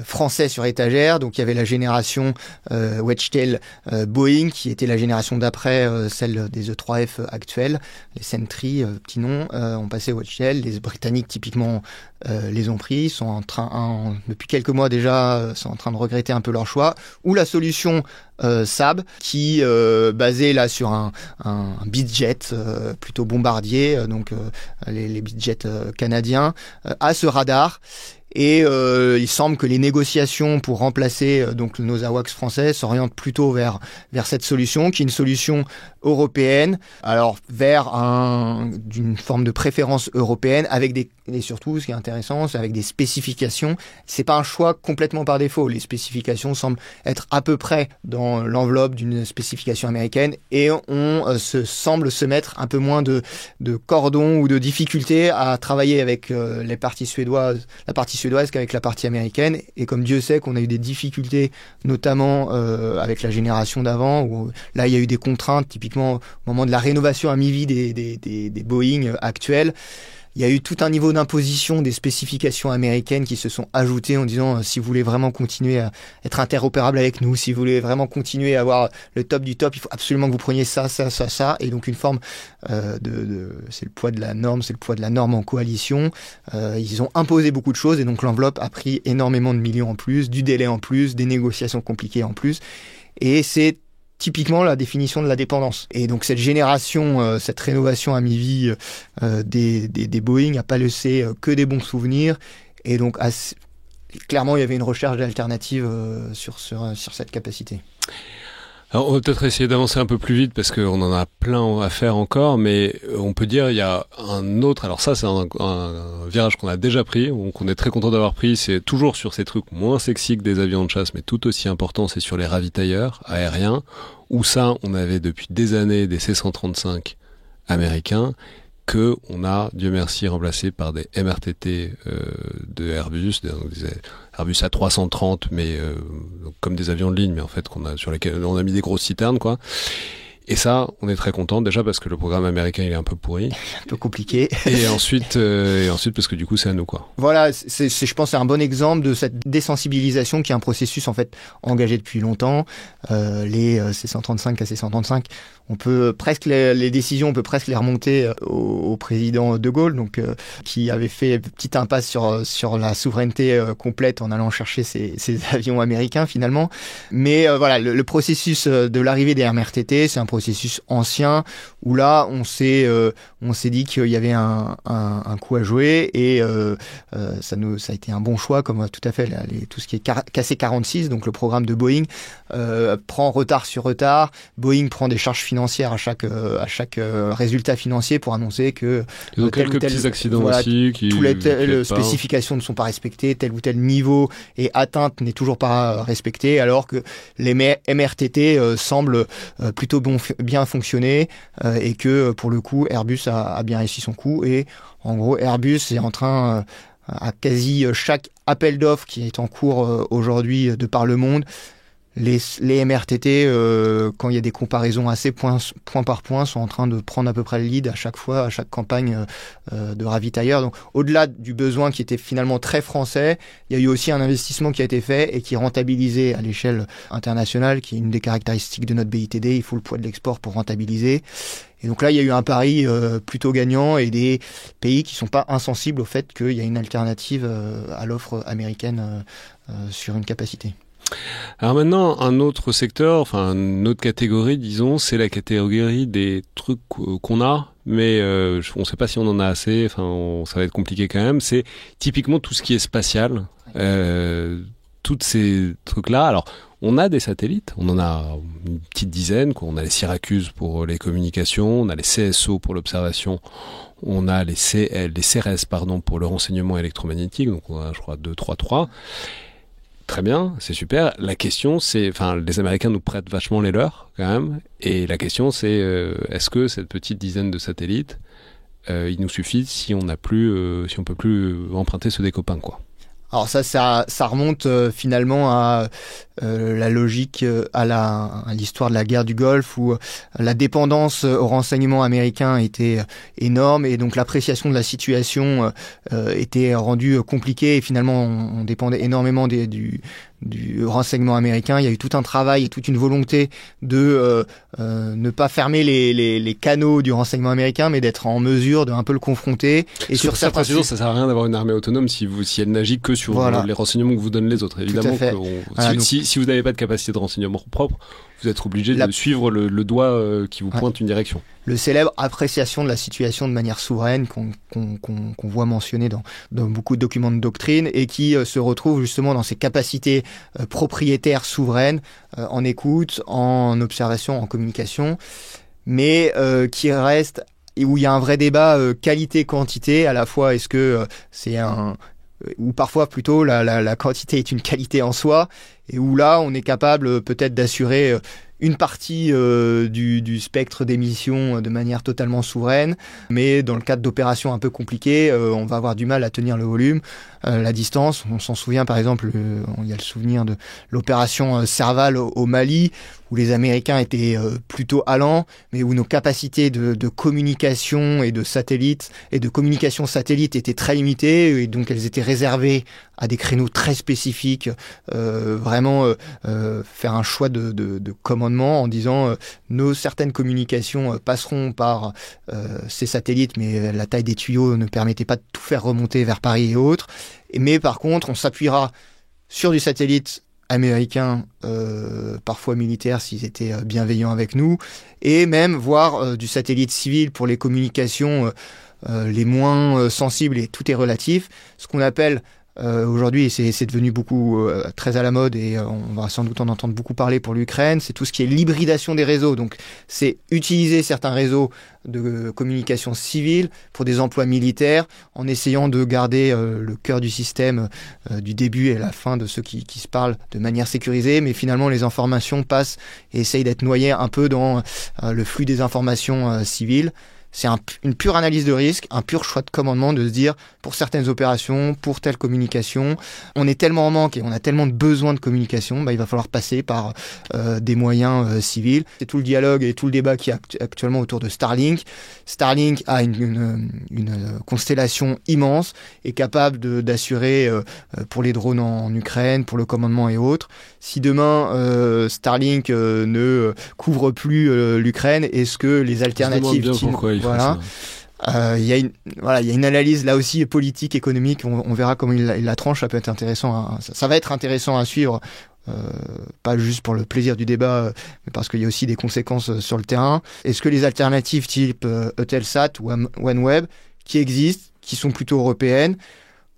français sur étagère. Donc il y avait la génération Wedgetail Boeing, qui était la génération d'après celle des E3F actuelles, les Sentry, petit nom, ont passé Wedgetail. Les Britanniques typiquement les ont pris, sont en train depuis quelques mois déjà sont en train de regretter un peu leur choix. Ou la solution Saab, qui basée là sur un Beechjet plutôt bombardier, donc les Beechjet canadiens, a ce radar. Et il semble que les négociations pour remplacer donc nos AWACS français s'orientent plutôt vers cette solution, qui est une solution européenne, alors vers d'une forme de préférence européenne, avec et surtout, ce qui est intéressant, c'est avec des spécifications. C'est pas un choix complètement par défaut. Les spécifications semblent être à peu près dans l'enveloppe d'une spécification américaine, et on semble se mettre un peu moins de cordon ou de difficulté à travailler avec la partie suédoise qu'avec la partie américaine. Et comme Dieu sait qu'on a eu des difficultés, notamment avec la génération d'avant, où là il y a eu des contraintes, typiquement au moment de la rénovation à mi-vie des Boeing actuels. Il y a eu tout un niveau d'imposition des spécifications américaines qui se sont ajoutées en disant si vous voulez vraiment continuer à être interopérable avec nous, si vous voulez vraiment continuer à avoir le top du top, il faut absolument que vous preniez ça. Et donc une forme c'est le poids de la norme en coalition. Ils ont imposé beaucoup de choses et donc l'enveloppe a pris énormément de millions en plus, du délai en plus, des négociations compliquées en plus. Et c'est typiquement la définition de la dépendance. Et donc cette génération, cette rénovation à mi-vie des Boeing n'a pas laissé que des bons souvenirs. Et donc clairement, il y avait une recherche d'alternatives sur cette capacité. Alors, on va peut-être essayer d'avancer un peu plus vite parce qu'on en a plein à faire encore, mais on peut dire il y a un autre. Alors ça, c'est un virage qu'on a déjà pris, qu'on est très content d'avoir pris. C'est toujours sur ces trucs moins sexy que des avions de chasse, mais tout aussi important, c'est sur les ravitailleurs aériens, où ça, on avait depuis des années des C-135 américains que on a, Dieu merci, remplacé par des MRTT de Airbus, des Airbus A330, mais comme des avions de ligne, mais en fait sur lesquels on a mis des grosses citernes, quoi. Et ça, on est très content, déjà parce que le programme américain il est un peu pourri, un peu compliqué, et ensuite parce que du coup c'est à nous, quoi. Voilà, je pense c'est un bon exemple de cette désensibilisation qui est un processus en fait engagé depuis longtemps. Les C-135, KC-135, on peut presque les décisions, on peut presque les remonter au président de Gaulle, donc qui avait fait une petite impasse sur la souveraineté complète en allant chercher ces avions américains finalement. Mais voilà, le processus de l'arrivée des MRTT, c'est un processus ancien où là on s'est dit qu'il y avait un coup à jouer et ça a été un bon choix, comme tout à fait tout ce qui est KC-46, donc le programme de Boeing prend retard sur retard. Boeing prend des charges financières à chaque résultat financier pour annoncer que ils ont quelques petits accidents aussi qui les spécifications ne sont pas respectées, tel ou tel niveau et atteinte n'est toujours pas respecté, alors que les MRTT semblent plutôt bien fonctionner et que pour le coup Airbus a bien réussi son coup. Et en gros Airbus est en train à quasi chaque appel d'offres qui est en cours aujourd'hui de par le monde, les MRTT, quand il y a des comparaisons assez point par point, sont en train de prendre à peu près le lead à chaque fois, à chaque campagne de ravitailleurs. Donc, au-delà du besoin qui était finalement très français, il y a eu aussi un investissement qui a été fait et qui est rentabilisé à l'échelle internationale, qui est une des caractéristiques de notre BITD. Il faut le poids de l'export pour rentabiliser. Et donc là, il y a eu un pari plutôt gagnant et des pays qui sont pas insensibles au fait qu'il y a une alternative à l'offre américaine sur une capacité. Alors maintenant, un autre secteur, enfin une autre catégorie, disons, c'est la catégorie des trucs qu'on a, mais on ne sait pas si on en a assez, enfin ça va être compliqué quand même. C'est typiquement tout ce qui est spatial, toutes ces trucs-là. Alors, on a des satellites, on en a une petite dizaine, quoi. On a les Syracuse pour les communications, on a les CSO pour l'observation, on a les CRS pour le renseignement électromagnétique, donc on a je crois 3. Très bien, c'est super. La question, c'est, les Américains nous prêtent vachement les leurs, quand même. Et la question, c'est, est-ce que cette petite dizaine de satellites, il nous suffit si on peut plus emprunter ceux des copains, quoi. Alors ça remonte finalement à la logique, à l'histoire de la guerre du Golfe, où la dépendance au renseignement américain était énorme et donc l'appréciation de la situation était rendue compliquée et finalement on dépendait énormément du renseignement américain. Il y a eu tout un travail et toute une volonté de ne pas fermer les canaux du renseignement américain, mais d'être en mesure de un peu le confronter. Et sur certains sujets, ça sert à rien d'avoir une armée autonome si elle n'agit que sur les renseignements que vous donnent les autres. Évidemment, si vous n'avez pas de capacité de renseignement propre, vous êtes obligé de suivre le doigt qui vous pointe une direction. le célèbre appréciation de la situation de manière souveraine qu'on voit mentionner dans beaucoup de documents de doctrine et qui se retrouve justement dans ces capacités propriétaires souveraines en écoute, en observation, en communication, mais qui reste, et où il y a un vrai débat qualité-quantité. À la fois, est-ce que ou parfois plutôt la quantité est une qualité en soi, et où là on est capable peut-être d'assurer une partie du spectre d'émission de manière totalement souveraine, mais dans le cadre d'opérations un peu compliquées, on va avoir du mal à tenir le volume, la distance. On s'en souvient par exemple, il y a le souvenir de l'opération Serval au Mali, où les Américains étaient plutôt allants, mais où nos capacités de communication et de satellite et de communication satellite étaient très limitées, et donc elles étaient réservées à des créneaux très spécifiques, vraiment faire un choix de commandement en disant nos certaines communications passeront par ces satellites, mais la taille des tuyaux ne permettait pas de tout faire remonter vers Paris et autres. Mais par contre, on s'appuiera sur du satellite américain, parfois militaire s'ils étaient bienveillants avec nous, et même voire du satellite civil pour les communications les moins sensibles, et tout est relatif, ce qu'on appelle aujourd'hui, c'est devenu très à la mode, et on va sans doute en entendre beaucoup parler pour l'Ukraine, c'est tout ce qui est l'hybridation des réseaux. Donc c'est utiliser certains réseaux de communication civile pour des emplois militaires, en essayant de garder le cœur du système du début et la fin de ceux qui se parlent de manière sécurisée, mais finalement les informations passent et essayent d'être noyées un peu dans le flux des informations civiles. C'est une pure analyse de risque, un pur choix de commandement, de se dire, pour certaines opérations, pour telle communication, on est tellement en manque et on a tellement de besoins de communication, il va falloir passer par des moyens civils. C'est tout le dialogue et tout le débat qui est actuellement autour de Starlink. Starlink a une constellation immense, est capable d'assurer pour les drones en Ukraine, pour le commandement et autres. Si demain Starlink ne couvre plus l'Ukraine, est-ce que les alternatives... Voilà. Il y a une analyse là aussi politique, économique. On verra comment il la tranche. Ça peut être intéressant. Ça va être intéressant à suivre, pas juste pour le plaisir du débat, mais parce qu'il y a aussi des conséquences sur le terrain. Est-ce que les alternatives type Eutelsat ou OneWeb qui existent, qui sont plutôt européennes,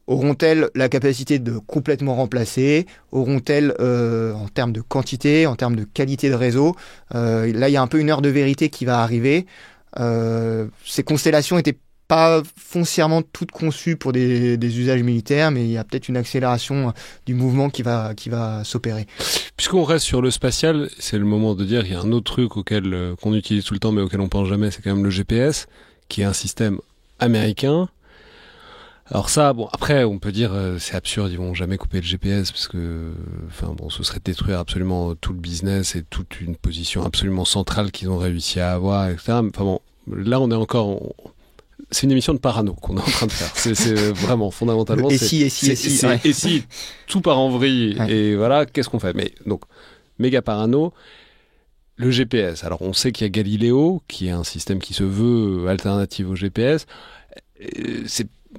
auront-elles la capacité de complètement remplacer? Auront-elles, en termes de quantité, en termes de qualité de réseau, là il y a un peu une heure de vérité qui va arriver. Ces constellations n'étaient pas foncièrement toutes conçues pour des usages militaires, mais il y a peut-être une accélération du mouvement qui va s'opérer. Puisqu'on reste sur le spatial, c'est le moment de dire qu'il y a un autre truc qu'on utilise tout le temps mais auquel on pense jamais, c'est quand même le GPS, qui est un système américain. Alors ça, bon, après, on peut dire, c'est absurde, ils vont jamais couper le GPS parce que, ce serait détruire absolument tout le business et toute une position absolument centrale qu'ils ont réussi à avoir, etc. Là, on est encore, c'est une émission de parano qu'on est en train de faire. C'est vraiment, fondamentalement, et si, tout part en vrille, ouais. Et voilà, qu'est-ce qu'on fait? Mais, donc, méga parano. Le GPS. Alors, on sait qu'il y a Galileo, qui est un système qui se veut alternative au GPS.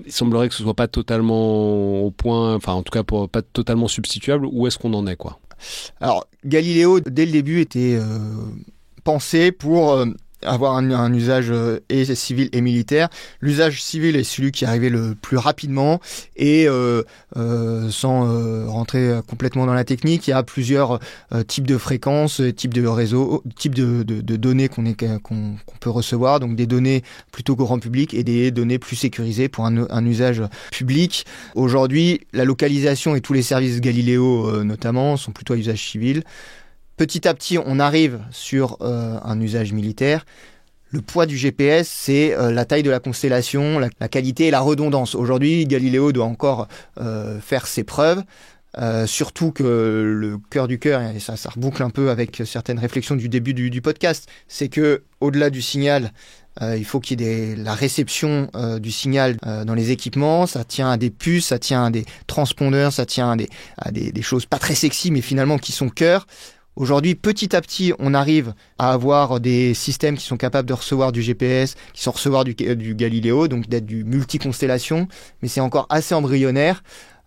Il semblerait que ce soit pas totalement au point, en tout cas pas totalement substituable. Où est-ce qu'on en est, quoi? Alors, Galileo, dès le début, était pensé pour avoir un usage et civil et militaire. L'usage civil est celui qui est arrivé le plus rapidement, et sans rentrer complètement dans la technique, il y a plusieurs types de fréquences, types de réseaux, types de données qu'on peut recevoir, donc des données plutôt grand public et des données plus sécurisées pour un usage public. Aujourd'hui, la localisation et tous les services Galileo notamment sont plutôt à usage civil. Petit à petit, on arrive sur un usage militaire. Le poids du GPS, c'est la taille de la constellation, la qualité et la redondance. Aujourd'hui, Galileo doit encore faire ses preuves. Surtout que le cœur du cœur, et ça reboucle un peu avec certaines réflexions du début du podcast, c'est que au-delà du signal, il faut qu'il y ait la réception du signal dans les équipements. Ça tient à des puces, ça tient à des transpondeurs, ça tient à des choses pas très sexy, mais finalement qui sont cœur. Aujourd'hui, petit à petit, on arrive à avoir des systèmes qui sont capables de recevoir du GPS, qui sont recevoir du Galileo, donc d'être du multi-constellation, mais c'est encore assez embryonnaire.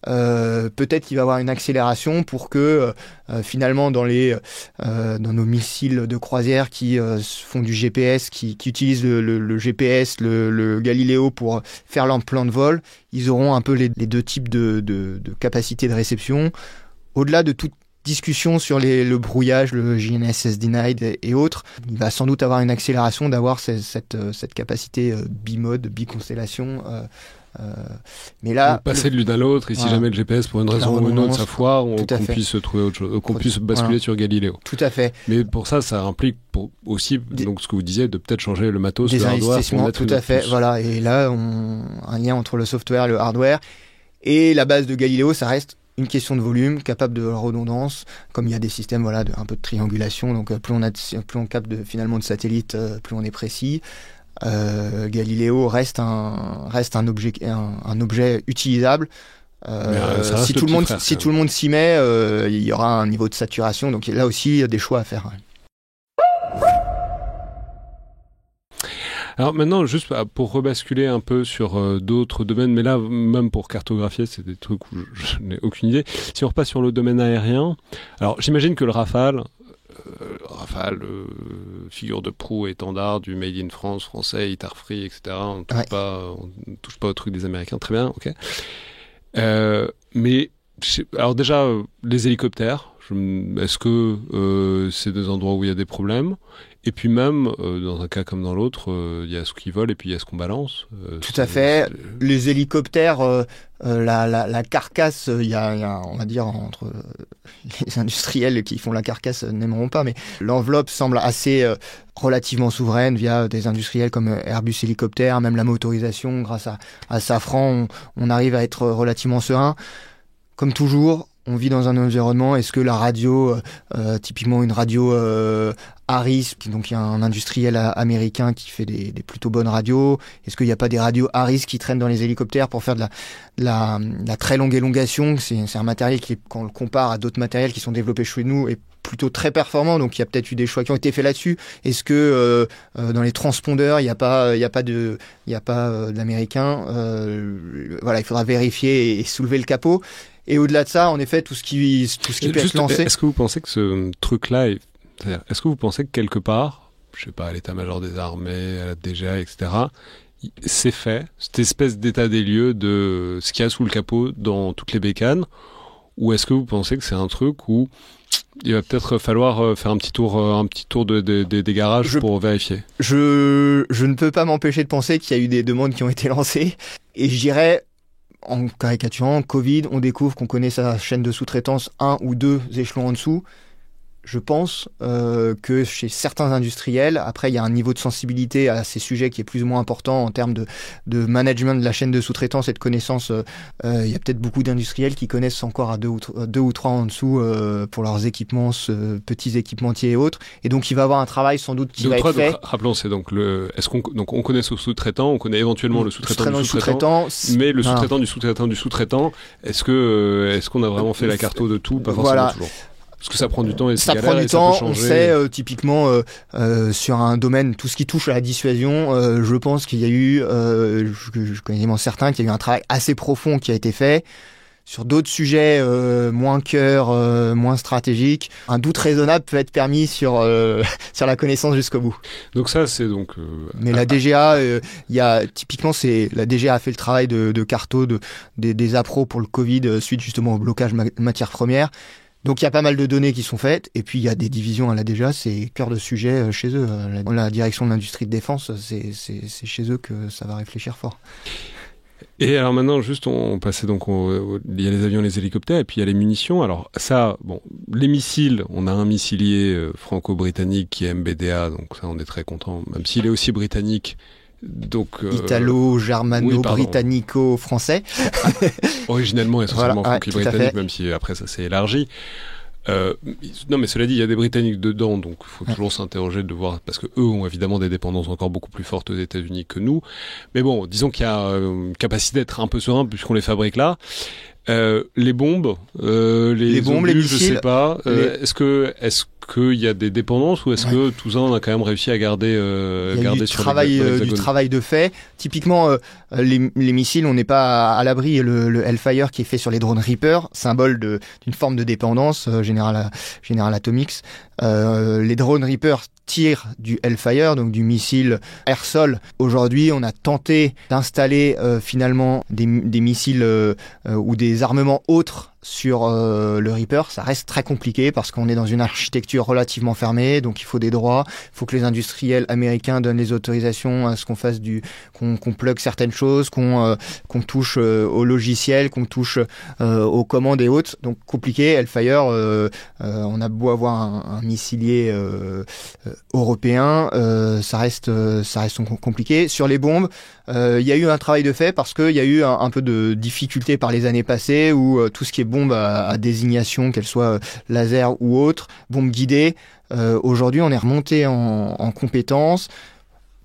peut-être qu'il va y avoir une accélération pour que finalement dans nos missiles de croisière qui font du GPS, qui utilisent le GPS, le Galileo pour faire leur plan de vol, ils auront un peu les deux types de capacités de réception. Au-delà de toute discussion sur le brouillage, le GNSS denied et autres, il va sans doute avoir une accélération d'avoir cette capacité bimode, biconstellation. Mais là, passer de l'une à l'autre, et si jamais le GPS pour une raison ou une autre ça foire, qu'on puisse trouver autre chose, qu'on puisse basculer sur Galileo. Tout à fait. Mais pour ça implique aussi donc ce que vous disiez, de peut-être changer le matos, le hardware pour mettre tout à fait. Voilà. Et là, un lien entre le software, le hardware et la base de Galileo, ça reste une question de volume, capable de redondance, comme il y a des systèmes un peu de triangulation, donc plus on capte finalement de satellites, plus on est précis. Galileo reste un objet utilisable. Si tout le monde s'y met, il y aura un niveau de saturation, donc là aussi il y a des choix à faire. Alors maintenant, juste pour rebasculer un peu sur d'autres domaines, mais là, même pour cartographier, c'est des trucs où je n'ai aucune idée. Si on repasse sur le domaine aérien, alors j'imagine que le Rafale, figure de proue, étendard du Made in France, français, ITAR free, etc. On ne touche pas au truc des Américains, très bien, ok. Mais alors déjà, les hélicoptères, est-ce que c'est des endroits où il y a des problèmes ? Et puis même, dans un cas comme dans l'autre, il y a ce qui vole et puis il y a ce qu'on balance. Tout à fait. Les hélicoptères, la carcasse, il y a, on va dire, entre les industriels qui font la carcasse n'aimeront pas, mais l'enveloppe semble assez relativement souveraine via des industriels comme Airbus Hélicoptère, même la motorisation, grâce à Safran, on arrive à être relativement serein. Comme toujours, on vit dans un environnement, est-ce que la radio, typiquement une radio Harris, donc il y a un industriel américain qui fait des plutôt bonnes radios, est-ce qu'il n'y a pas des radios Harris qui traînent dans les hélicoptères pour faire de la très longue élongation? C'est un matériel qui, quand on le compare à d'autres matériels qui sont développés chez nous, est plutôt très performant, donc il y a peut-être eu des choix qui ont été faits là-dessus. Est-ce que dans les transpondeurs, il n'y a pas d'américain? Voilà, il faudra vérifier et soulever le capot. Et au-delà de ça, en effet, tout ce qui peut être lancé. Est-ce que vous pensez que ce truc-là, est-ce que vous pensez que quelque part, je sais pas, à l'état-major des armées, à la DGA, etc., c'est fait, cette espèce d'état des lieux de ce qu'il y a sous le capot dans toutes les bécanes, ou est-ce que vous pensez que c'est un truc où il va peut-être falloir faire un petit tour des garages pour vérifier? Je ne peux pas m'empêcher de penser qu'il y a eu des demandes qui ont été lancées, et je dirais, en caricaturant, Covid, on découvre qu'on connaît sa chaîne de sous-traitance 1 ou 2 échelons en dessous. Je pense que chez certains industriels, après il y a un niveau de sensibilité à ces sujets qui est plus ou moins important en termes de management de la chaîne de sous-traitance et de connaissances. Il y a peut-être beaucoup d'industriels qui connaissent encore à 2 ou 3 en dessous pour leurs équipements, petits équipementiers et autres. Et donc il va y avoir un travail sans doute qui va être fait. Rappelons, c'est donc on connaît ce sous-traitant, on connaît éventuellement le sous-traitant du sous-traitant, mais le sous-traitant du sous-traitant du sous-traitant, est-ce qu'on a vraiment fait la carto de tout? Pas forcément toujours. Parce que ça prend du temps et ça prend du temps. On sait typiquement sur un domaine, tout ce qui touche à la dissuasion, je pense qu'il y a eu, je connais vraiment certains, qu'il y a eu un travail assez profond qui a été fait. Sur d'autres sujets moins cœur, moins stratégiques, un doute raisonnable peut être permis sur la connaissance jusqu'au bout. Donc ça, c'est donc. Mais la DGA, typiquement, la DGA a fait le travail de carto des appros pour le Covid suite justement au blocage matières premières. Donc il y a pas mal de données qui sont faites, et puis il y a des divisions à la DGA, c'est cœur de sujet chez eux. La direction de l'industrie de défense, c'est chez eux que ça va réfléchir fort. Et alors maintenant, juste, on passait donc, il y a les avions, les hélicoptères, et puis il y a les munitions. Alors ça, bon, les missiles, on a un missilier franco-britannique qui est MBDA, donc ça on est très content, même s'il est aussi britannique. Donc, italo-germano-britannico-français. Originellement essentiellement franco-britannique, même si après ça s'est élargi. Non, mais cela dit, il y a des Britanniques dedans, donc il faut toujours s'interroger de voir, parce que eux ont évidemment des dépendances encore beaucoup plus fortes aux États-Unis que nous. Mais bon, disons qu'il y a une capacité d'être un peu serein puisqu'on les fabrique là. Les bombes, les bombes, obus, les missiles, je sais pas. Est-ce qu'il y a des dépendances ou est-ce que tout ça on a quand même réussi à garder il y a sur du travail de fait. Typiquement, les missiles, on n'est pas à l'abri. Le Hellfire qui est fait sur les drones Reaper, symbole d'une forme de dépendance, General Atomics. Les drones Reaper tirent du Hellfire, donc du missile air-sol. Aujourd'hui, on a tenté d'installer finalement des missiles ou des armements autres sur le Reaper. Ça reste très compliqué parce qu'on est dans une architecture relativement fermée, donc il faut des droits, il faut que les industriels américains donnent les autorisations à ce qu'on fasse qu'on plug certaines choses, qu'on touche au logiciel, qu'on touche aux commandes et autres. Donc compliqué. Hellfire, on a beau avoir un missilier européen, ça reste compliqué. Sur les bombes, il y a eu un travail de fait parce qu'il y a eu un peu de difficulté par les années passées où tout ce qui est bombe à désignation, qu'elle soit laser ou autre, bombe guidée, aujourd'hui on est remonté en compétences.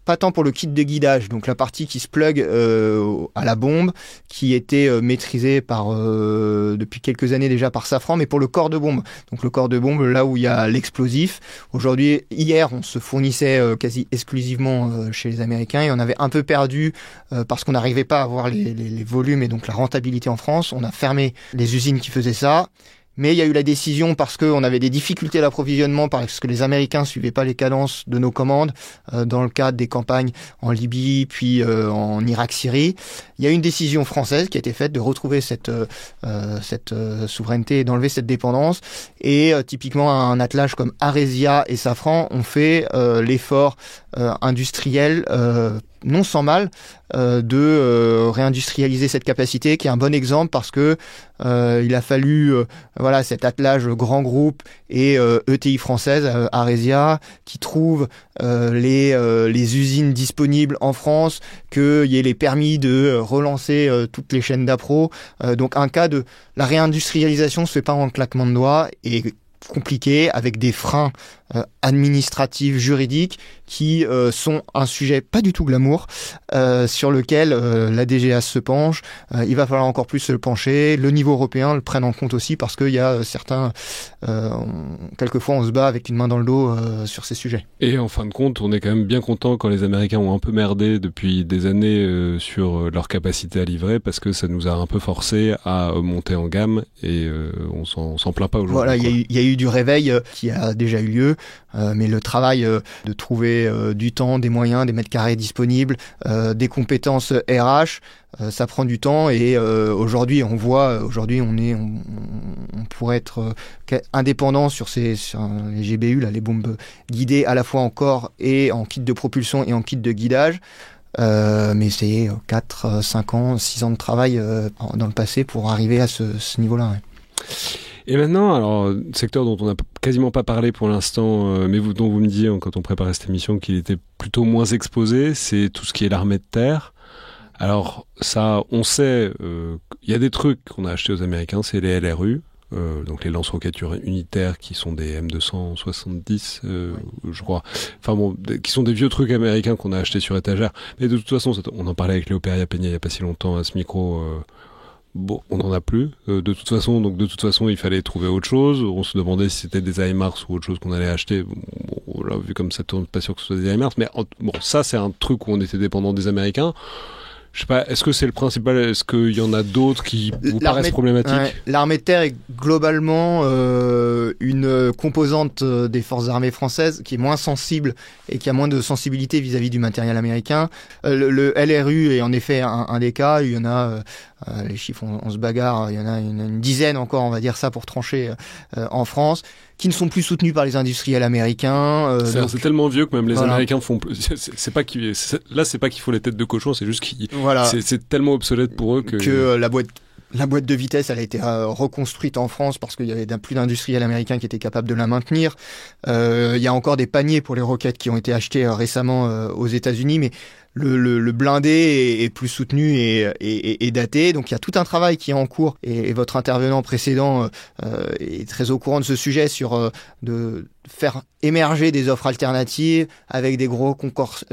Pas tant pour le kit de guidage, donc la partie qui se plug à la bombe, qui était maîtrisée depuis quelques années déjà par Safran, mais pour le corps de bombe. Donc le corps de bombe, là où il y a l'explosif. Aujourd'hui, hier, on se fournissait quasi exclusivement chez les Américains et on avait un peu perdu parce qu'on n'arrivait pas à avoir les volumes et donc la rentabilité en France. On a fermé les usines qui faisaient ça. Mais il y a eu la décision parce qu'on avait des difficultés d'approvisionnement, parce que les Américains suivaient pas les cadences de nos commandes dans le cadre des campagnes en Libye, puis en Irak-Syrie. Il y a eu une décision française qui a été faite de retrouver cette souveraineté et d'enlever cette dépendance. Et typiquement, un attelage comme Aresia et Safran ont fait l'effort industriel non sans mal de réindustrialiser cette capacité, qui est un bon exemple parce que il a fallu cet attelage grand groupe et ETI française, Aresia, qui trouve les usines disponibles en France, qu'il y ait les permis de relancer toutes les chaînes d'appro. Donc un cas de la réindustrialisation se fait pas en claquement de doigts et compliqué, avec des freins administratifs, juridiques, qui sont un sujet pas du tout glamour, sur lequel la DGA se penche. Il va falloir encore plus se pencher. Le niveau européen le prenne en compte aussi, parce qu'il y a certains... quelquefois, on se bat avec une main dans le dos sur ces sujets. Et en fin de compte, on est quand même bien content quand les Américains ont un peu merdé depuis des années sur leur capacité à livrer, parce que ça nous a un peu forcé à monter en gamme, et on s'en plaint pas aujourd'hui. Voilà, il y a eu du réveil qui a déjà eu lieu, mais le travail de trouver du temps, des moyens, des mètres carrés disponibles, des compétences RH, ça prend du temps, et aujourd'hui on pourrait être indépendant sur les GBU, là, les bombes guidées à la fois en corps et en kit de propulsion et en kit de guidage. Mais c'est 4, 5 ans, 6 ans de travail dans le passé pour arriver à ce niveau-là. Ouais. Et maintenant, alors, secteur dont on n'a quasiment pas parlé pour l'instant, mais dont vous me disiez quand on préparait cette émission qu'il était plutôt moins exposé, c'est tout ce qui est l'armée de terre. Alors ça, on sait, il y a des trucs qu'on a achetés aux Américains, c'est les LRU, donc les lance-roquettes unitaires qui sont des M270, je crois. Enfin bon, qui sont des vieux trucs américains qu'on a achetés sur étagère. Mais de toute façon, on en parlait avec Léo Peria-Peña il y a pas si longtemps à ce micro. Bon, on n'en a plus. De toute façon, il fallait trouver autre chose. On se demandait si c'était des HIMARS ou autre chose qu'on allait acheter. Bon, là, vu comme ça tourne, pas sûr que ce soit des HIMARS. Mais bon, ça, c'est un truc où on était dépendant des Américains. Je sais pas, est-ce que c'est le principal? Est-ce qu'il y en a d'autres qui vous paraissent problématiques? Ouais, l'armée de terre est globalement une composante des forces armées françaises qui est moins sensible et qui a moins de sensibilité vis-à-vis du matériel américain. Le LRU est en effet un des cas. Il y en a, les chiffres, on se bagarre, il y en a une dizaine encore, on va dire ça, pour trancher en France, qui ne sont plus soutenus par les industriels américains. C'est tellement vieux que même les Américains font plus. C'est pas qu'il faut les têtes de cochon, c'est juste c'est tellement obsolète pour eux que la boîte de vitesse, elle a été reconstruite en France parce qu'il y avait plus d'industriels américains qui étaient capables de la maintenir. Il y a encore des paniers pour les roquettes qui ont été achetés récemment aux États-Unis, mais le blindé est plus soutenu et daté. Donc il y a tout un travail qui est en cours et votre intervenant précédent est très au courant de ce sujet sur de faire émerger des offres alternatives avec des gros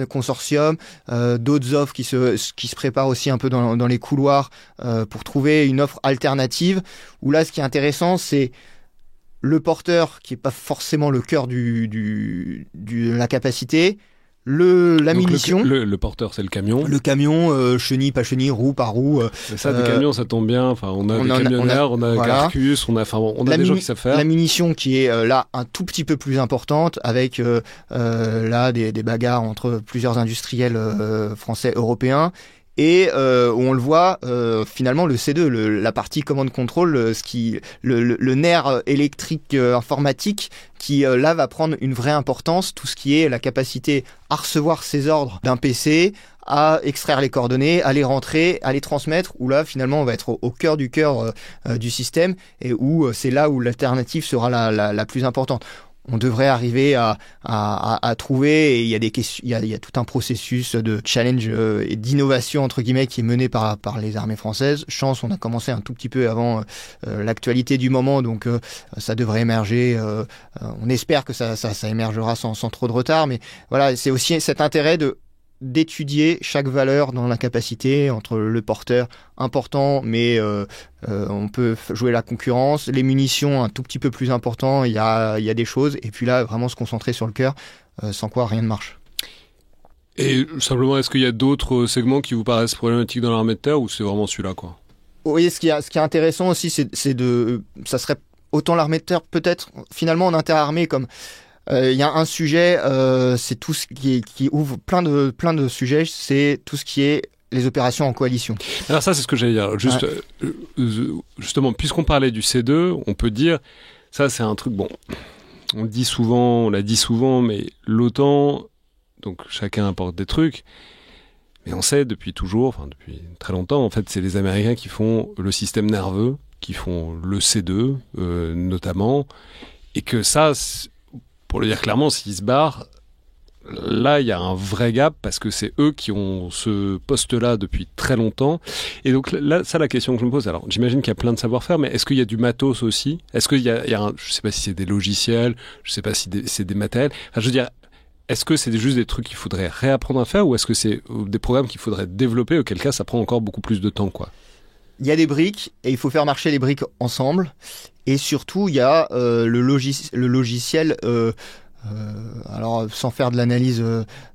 consortiums, d'autres offres qui se préparent aussi un peu dans les couloirs pour trouver une offre alternative, où là ce qui est intéressant c'est le porteur qui est pas forcément le cœur de la capacité, la donc munition. Le porteur, c'est le camion. Le camion, chenille, pas chenille, roue par roue. Ça, des camions, ça tombe bien. Enfin, on a des camionneurs, on a voilà. Carcus, on a des gens qui savent faire. La munition qui est là un tout petit peu plus importante, avec là des bagarres entre plusieurs industriels français, européens. Et où on le voit, finalement, le C2, la partie command-control, le nerf électrique informatique, qui là va prendre une vraie importance, tout ce qui est la capacité à recevoir ces ordres d'un PC, à extraire les coordonnées, à les rentrer, à les transmettre, où là, finalement, on va être au cœur du système, et où c'est là où l'alternative sera la plus importante. On devrait arriver à trouver, et il y a des questions, il y a tout un processus de challenge et d'innovation entre guillemets qui est mené par les armées françaises. Chance, on a commencé un tout petit peu avant l'actualité du moment, donc ça devrait émerger. On espère que ça émergera sans trop de retard, mais voilà, c'est aussi cet intérêt d'étudier chaque valeur dans la capacité entre le porteur important, mais on peut jouer la concurrence, les munitions un tout petit peu plus important, il y a des choses, et puis là vraiment se concentrer sur le cœur, sans quoi rien ne marche. Et simplement, est-ce qu'il y a d'autres segments qui vous paraissent problématiques dans l'armée de terre, ou c'est vraiment celui-là, quoi? Oui, ce qui est intéressant aussi, ça serait autant l'armée de terre peut-être finalement en interarmée comme il y a un sujet, c'est tout ce qui ouvre plein de sujets, c'est tout ce qui est les opérations en coalition. Alors ça, c'est ce que j'allais dire. Justement, puisqu'on parlait du C2, on peut dire, ça c'est un truc, bon, on l'a dit souvent, mais l'OTAN, donc chacun apporte des trucs, mais on sait depuis très longtemps, en fait, c'est les Américains qui font le système nerveux, qui font le C2, notamment, et que ça... Pour le dire clairement, s'ils se barrent, là, il y a un vrai gap parce que c'est eux qui ont ce poste-là depuis très longtemps. Et donc là, ça, la question que je me pose, alors j'imagine qu'il y a plein de savoir-faire, mais est-ce qu'il y a du matos aussi? Est-ce qu'il y a je sais pas si c'est des logiciels, je sais pas si c'est des matériels. Enfin, je veux dire, est-ce que c'est juste des trucs qu'il faudrait réapprendre à faire ou est-ce que c'est des programmes qu'il faudrait développer, auquel cas ça prend encore beaucoup plus de temps, quoi? Il y a des briques et il faut faire marcher les briques ensemble. Et surtout, il y a le logiciel. Alors, sans faire de l'analyse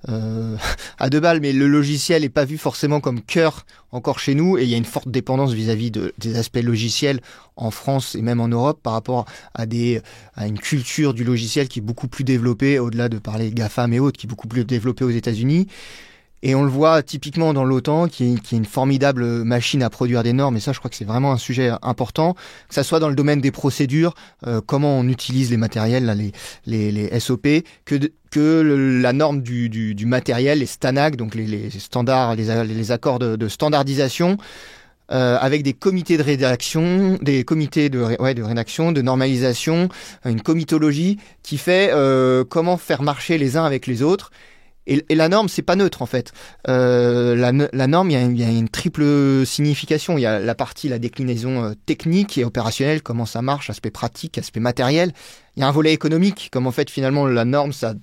à deux balles, mais le logiciel n'est pas vu forcément comme cœur encore chez nous. Et il y a une forte dépendance vis-à-vis des aspects logiciels en France et même en Europe par rapport à une culture du logiciel qui est beaucoup plus développée, au-delà de parler GAFAM et autres, qui est beaucoup plus développée aux États-Unis. Et on le voit typiquement dans l'OTAN, qui est une formidable machine à produire des normes. Et ça, je crois que c'est vraiment un sujet important. Que ça soit dans le domaine des procédures, comment on utilise les matériels, là, les SOP, que la norme du matériel, les STANAG, donc les standards, les accords de standardisation, avec des comités de rédaction, de rédaction, de normalisation, une comitologie qui fait comment faire marcher les uns avec les autres. Et la norme, c'est pas neutre en fait. La norme, il y a une triple signification. Il y a la déclinaison technique et opérationnelle, comment ça marche, aspect pratique, aspect matériel. Il y a un volet économique, comme en fait finalement la norme, ça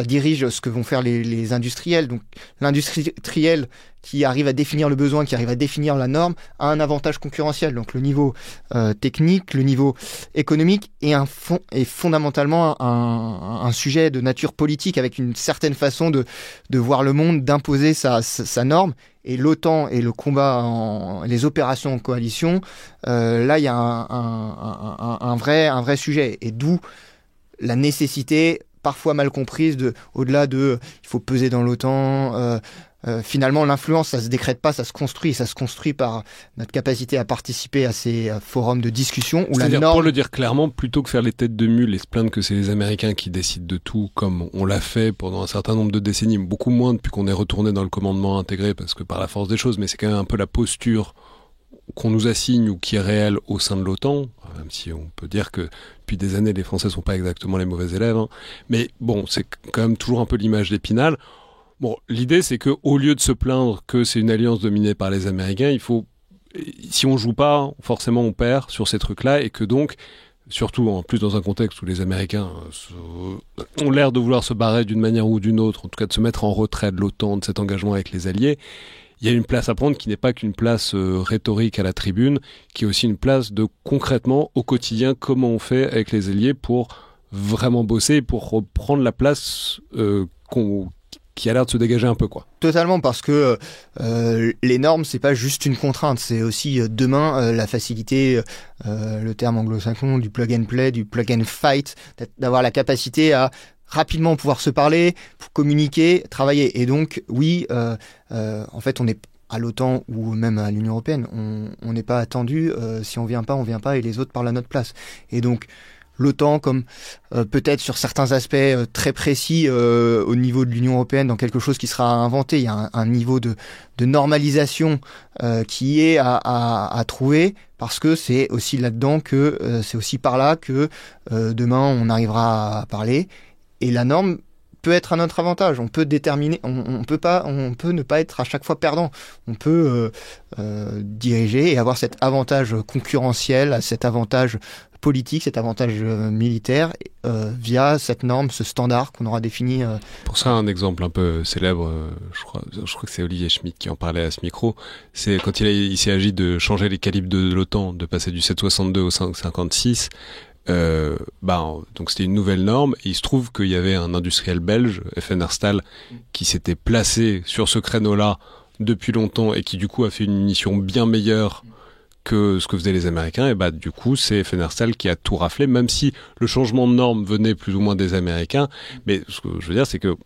dirige ce que vont faire les industriels. Donc l'industriel qui arrive à définir le besoin, qui arrive à définir la norme, a un avantage concurrentiel. Donc le niveau technique, le niveau économique est fondamentalement un sujet de nature politique, avec une certaine façon de voir le monde, d'imposer sa norme. Et l'OTAN et le combat, les opérations en coalition, là il y a un vrai sujet. Et d'où la nécessité, parfois mal comprise, au-delà il faut peser dans l'OTAN. Finalement, l'influence, ça se décrète pas, ça se construit. Ça se construit par notre capacité à participer à ces forums de discussion. C'est-à-dire, pour le dire clairement, plutôt que faire les têtes de mule et se plaindre que c'est les Américains qui décident de tout, comme on l'a fait pendant un certain nombre de décennies, beaucoup moins depuis qu'on est retourné dans le commandement intégré, parce que par la force des choses, mais c'est quand même un peu la posture qu'on nous assigne ou qui est réelle au sein de l'OTAN, même si on peut dire que depuis des années, les Français sont pas exactement les mauvais élèves, hein. Mais bon, c'est quand même toujours un peu l'image d'Épinal. Bon, l'idée, c'est que au lieu de se plaindre que c'est une alliance dominée par les Américains, si on joue pas, forcément on perd sur ces trucs-là, et que donc, surtout en plus dans un contexte où les Américains ont l'air de vouloir se barrer d'une manière ou d'une autre, en tout cas de se mettre en retrait de l'OTAN, de cet engagement avec les alliés, il y a une place à prendre qui n'est pas qu'une place rhétorique à la tribune, qui est aussi une place de concrètement au quotidien comment on fait avec les alliés pour vraiment bosser, pour reprendre la place qui a l'air de se dégager un peu, quoi. Totalement, parce que les normes, c'est pas juste une contrainte, c'est aussi demain la facilité, le terme anglo-saxon, du plug and play, du plug and fight, d'avoir la capacité à rapidement pouvoir se parler, pour communiquer, travailler. Et donc, oui, en fait, on est à l'OTAN ou même à l'Union européenne, on n'est pas attendu. Si on vient pas, et les autres parlent à notre place. Et donc, l'OTAN, comme peut-être sur certains aspects très précis au niveau de l'Union européenne, dans quelque chose qui sera inventé, il y a un niveau de normalisation qui est à trouver, parce que c'est aussi là-dedans que c'est aussi par là que demain on arrivera à parler. Et la norme peut être à notre avantage. On peut déterminer, on peut ne pas être à chaque fois perdant. On peut diriger et avoir cet avantage concurrentiel, cet avantage politique, cet avantage militaire via cette norme, ce standard qu'on aura défini. Pour ça, un exemple un peu célèbre, je crois que c'est Olivier Schmitt qui en parlait à ce micro, c'est quand il s'est agi de changer les calibres de l'OTAN, de passer du 7,62 au 5,56. Donc c'était une nouvelle norme, et il se trouve qu'il y avait un industriel belge, FN Herstal, qui s'était placé sur ce créneau-là depuis longtemps et qui du coup a fait une munition bien meilleure que ce que faisaient les Américains. Et du coup c'est FN Herstal qui a tout raflé, même si le changement de norme venait plus ou moins des Américains. Mais ce que je veux dire, c'est que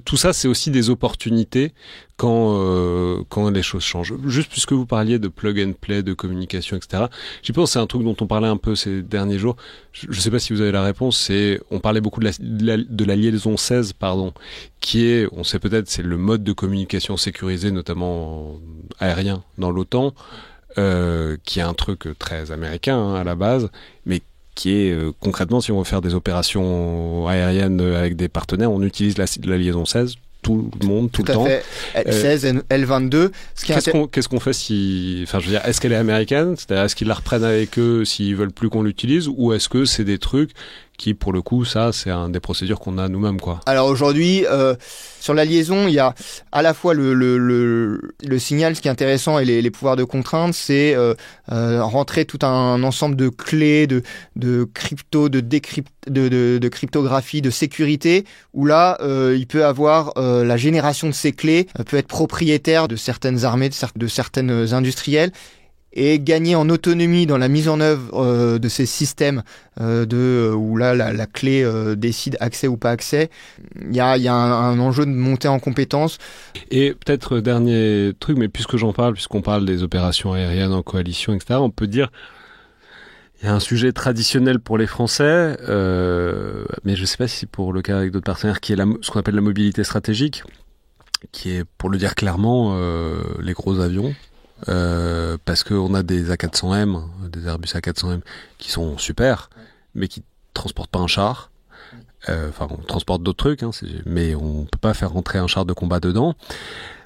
tout ça, c'est aussi des opportunités quand les choses changent. Juste puisque vous parliez de plug and play, de communication, etc. J'y pense, c'est un truc dont on parlait un peu ces derniers jours. Je ne sais pas si vous avez la réponse. On parlait beaucoup de la liaison 16, qui est, on sait peut-être, c'est le mode de communication sécurisé, notamment aérien dans l'OTAN, qui est un truc très américain à la base, mais qui est concrètement, si on veut faire des opérations aériennes avec des partenaires, on utilise la liaison 16, tout le monde, tout le temps. L16, L22. Qu'est-ce qu'on fait est-ce qu'elle est américaine? C'est-à-dire, est-ce qu'ils la reprennent avec eux s'ils veulent plus qu'on l'utilise, ou est-ce que c'est des trucs qui, pour le coup, ça, c'est des procédures qu'on a nous-mêmes, quoi? Alors aujourd'hui, sur la liaison, il y a à la fois le signal, ce qui est intéressant, et les pouvoirs de contrainte, c'est rentrer tout un ensemble de clés, de crypto, de cryptographie, de sécurité, où là, il peut avoir la génération de ces clés, peut être propriétaire de certaines armées, de certaines industriels, et gagner en autonomie dans la mise en œuvre de ces systèmes où là la clé décide accès ou pas accès. Il y a un enjeu de montée en compétences. Et peut-être dernier truc, mais puisqu'on parle des opérations aériennes en coalition, etc., on peut dire il y a un sujet traditionnel pour les Français, mais je ne sais pas si c'est pour le cas avec d'autres partenaires, qui est ce qu'on appelle la mobilité stratégique, qui est, pour le dire clairement, les gros avions. Parce qu'on a des A400M, des Airbus A400M qui sont super, mais qui transportent pas un char. On transporte d'autres trucs, mais on peut pas faire rentrer un char de combat dedans.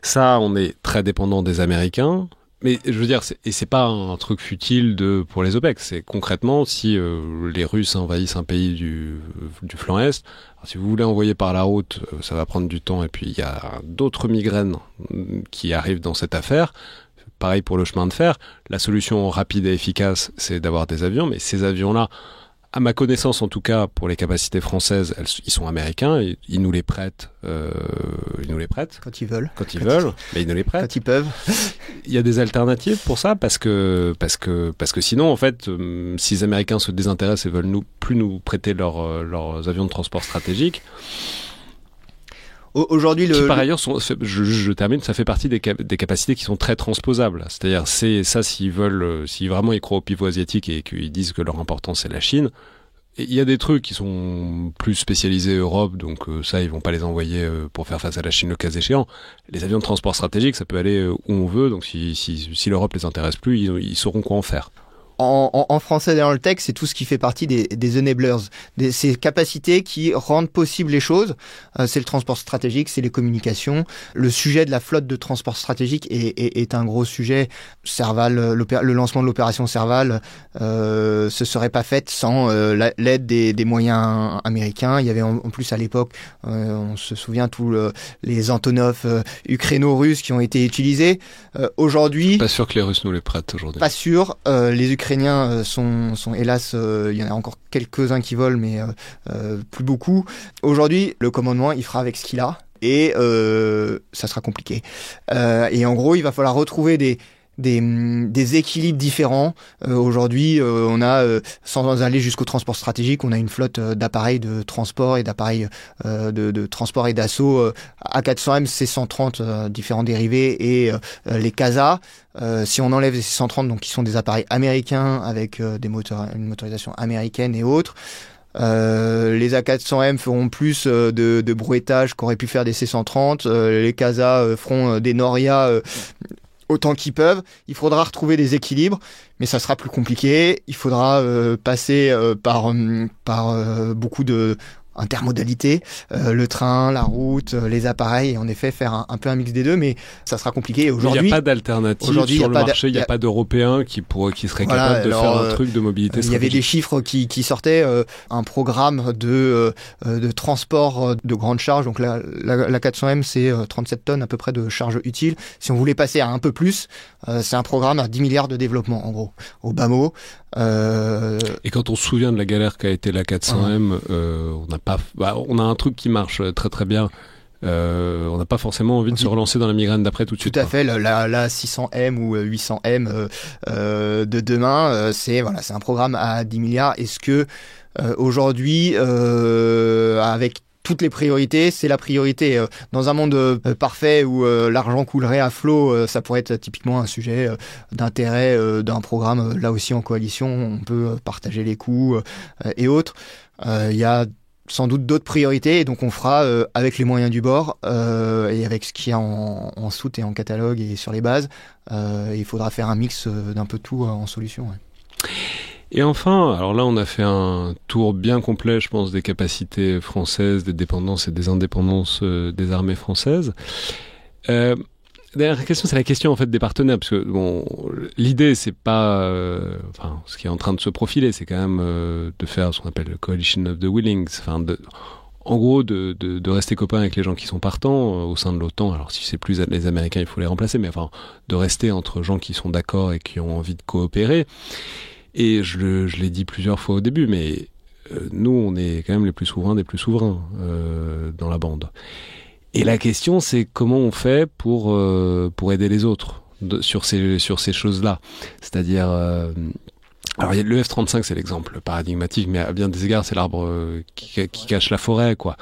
Ça, on est très dépendant des Américains. Mais je veux dire, c'est pas un truc futile pour les OPEC. C'est concrètement, si les Russes envahissent un pays du flanc Est, alors si vous voulez envoyer par la route, ça va prendre du temps. Et puis il y a d'autres migraines qui arrivent dans cette affaire. Pareil pour le chemin de fer. La solution rapide et efficace, c'est d'avoir des avions. Mais ces avions-là, à ma connaissance en tout cas, pour les capacités françaises, ils sont américains. Ils nous les prêtent. Quand ils veulent. Mais ils nous les prêtent. Quand ils peuvent. Il y a des alternatives pour ça, parce que sinon, en fait, si les Américains se désintéressent et veulent plus nous prêter leurs avions de transport stratégiques. Aujourd'hui, par ailleurs, je termine, ça fait partie des capacités qui sont très transposables. C'est-à-dire, c'est ça, si vraiment ils croient au pivot asiatique et qu'ils disent que leur importance c'est la Chine, il y a des trucs qui sont plus spécialisés Europe, donc ça, ils vont pas les envoyer pour faire face à la Chine le cas échéant. Les avions de transport stratégique, ça peut aller où on veut, donc si l'Europe les intéresse plus, ils sauront quoi en faire. En français dans le texte, c'est tout ce qui fait partie des enablers, ces capacités qui rendent possible les choses. C'est le transport stratégique, c'est les communications. Le sujet de la flotte de transport stratégique est un gros sujet. Serval, le lancement de l'opération Serval se serait pas fait sans l'aide des moyens américains. Il y avait en plus à l'époque, on se souvient tous les Antonov ukraino-russes qui ont été utilisés. Aujourd'hui, pas sûr que les Russes nous les prêtent aujourd'hui. Pas sûr. Les Ukrainiens sont hélas, il y en a encore quelques-uns qui volent, mais plus beaucoup. Aujourd'hui, le commandement, il fera avec ce qu'il a, et ça sera compliqué. Et en gros, il va falloir retrouver des équilibres différents. Aujourd'hui, on a, sans aller jusqu'au transport stratégique, on a une flotte d'appareils de transport et d'appareils de transport et d'assaut A400M, C130, différents dérivés, et les CASA. Si on enlève les C130, donc qui sont des appareils américains avec une motorisation américaine et autres, les A400M feront plus de brouettage qu'auraient pu faire des C130. Les CASA feront des Noria autant qu'ils peuvent. Il faudra retrouver des équilibres, mais ça sera plus compliqué. Il faudra passer par beaucoup de intermodalité, le train, la route, les appareils, et en effet faire un peu un mix des deux, mais ça sera compliqué. Aujourd'hui, il n'y a pas d'alternative sur le marché, il n'y a pas d'Européens qui serait capable de faire un truc de mobilité stratégique. Il y avait des chiffres qui sortaient, un programme de transport de grande charge, donc la 400M c'est 37 tonnes à peu près de charge utile. Si on voulait passer à un peu plus, c'est un programme à 10 milliards de développement en gros, au bas mot. Et quand on se souvient de la galère qu'a été la 400M, on a un truc qui marche très très bien. On n'a pas forcément envie de se relancer dans la migraine d'après tout de suite. Tout à fait. La 600M ou 800M de demain, c'est un programme à 10 milliards. Est-ce que aujourd'hui, avec toutes les priorités, c'est la priorité. Dans un monde parfait où l'argent coulerait à flot, ça pourrait être typiquement un sujet d'intérêt d'un programme. Là aussi en coalition, on peut partager les coûts et autres. Il y a sans doute d'autres priorités, et donc on fera avec les moyens du bord et avec ce qu'il y a en soute et en catalogue et sur les bases. Il faudra faire un mix d'un peu tout en solution. Ouais. Et enfin, alors là on a fait un tour bien complet, je pense, des capacités françaises, des dépendances et des indépendances des armées françaises. Dernière question, c'est la question en fait des partenaires, parce que bon, l'idée c'est pas, ce qui est en train de se profiler, c'est quand même de faire ce qu'on appelle le coalition of the willings, en gros de rester copains avec les gens qui sont partants au sein de l'OTAN. Alors si c'est plus les Américains, il faut les remplacer, mais de rester entre gens qui sont d'accord et qui ont envie de coopérer. Et je l'ai dit plusieurs fois au début, mais nous, on est quand même les plus souverains des plus souverains dans la bande. Et la question, c'est comment on fait pour aider les autres sur ces choses-là. C'est-à-dire, alors le F-35, c'est l'exemple paradigmatique, mais à bien des égards, c'est l'arbre qui cache la forêt, quoi.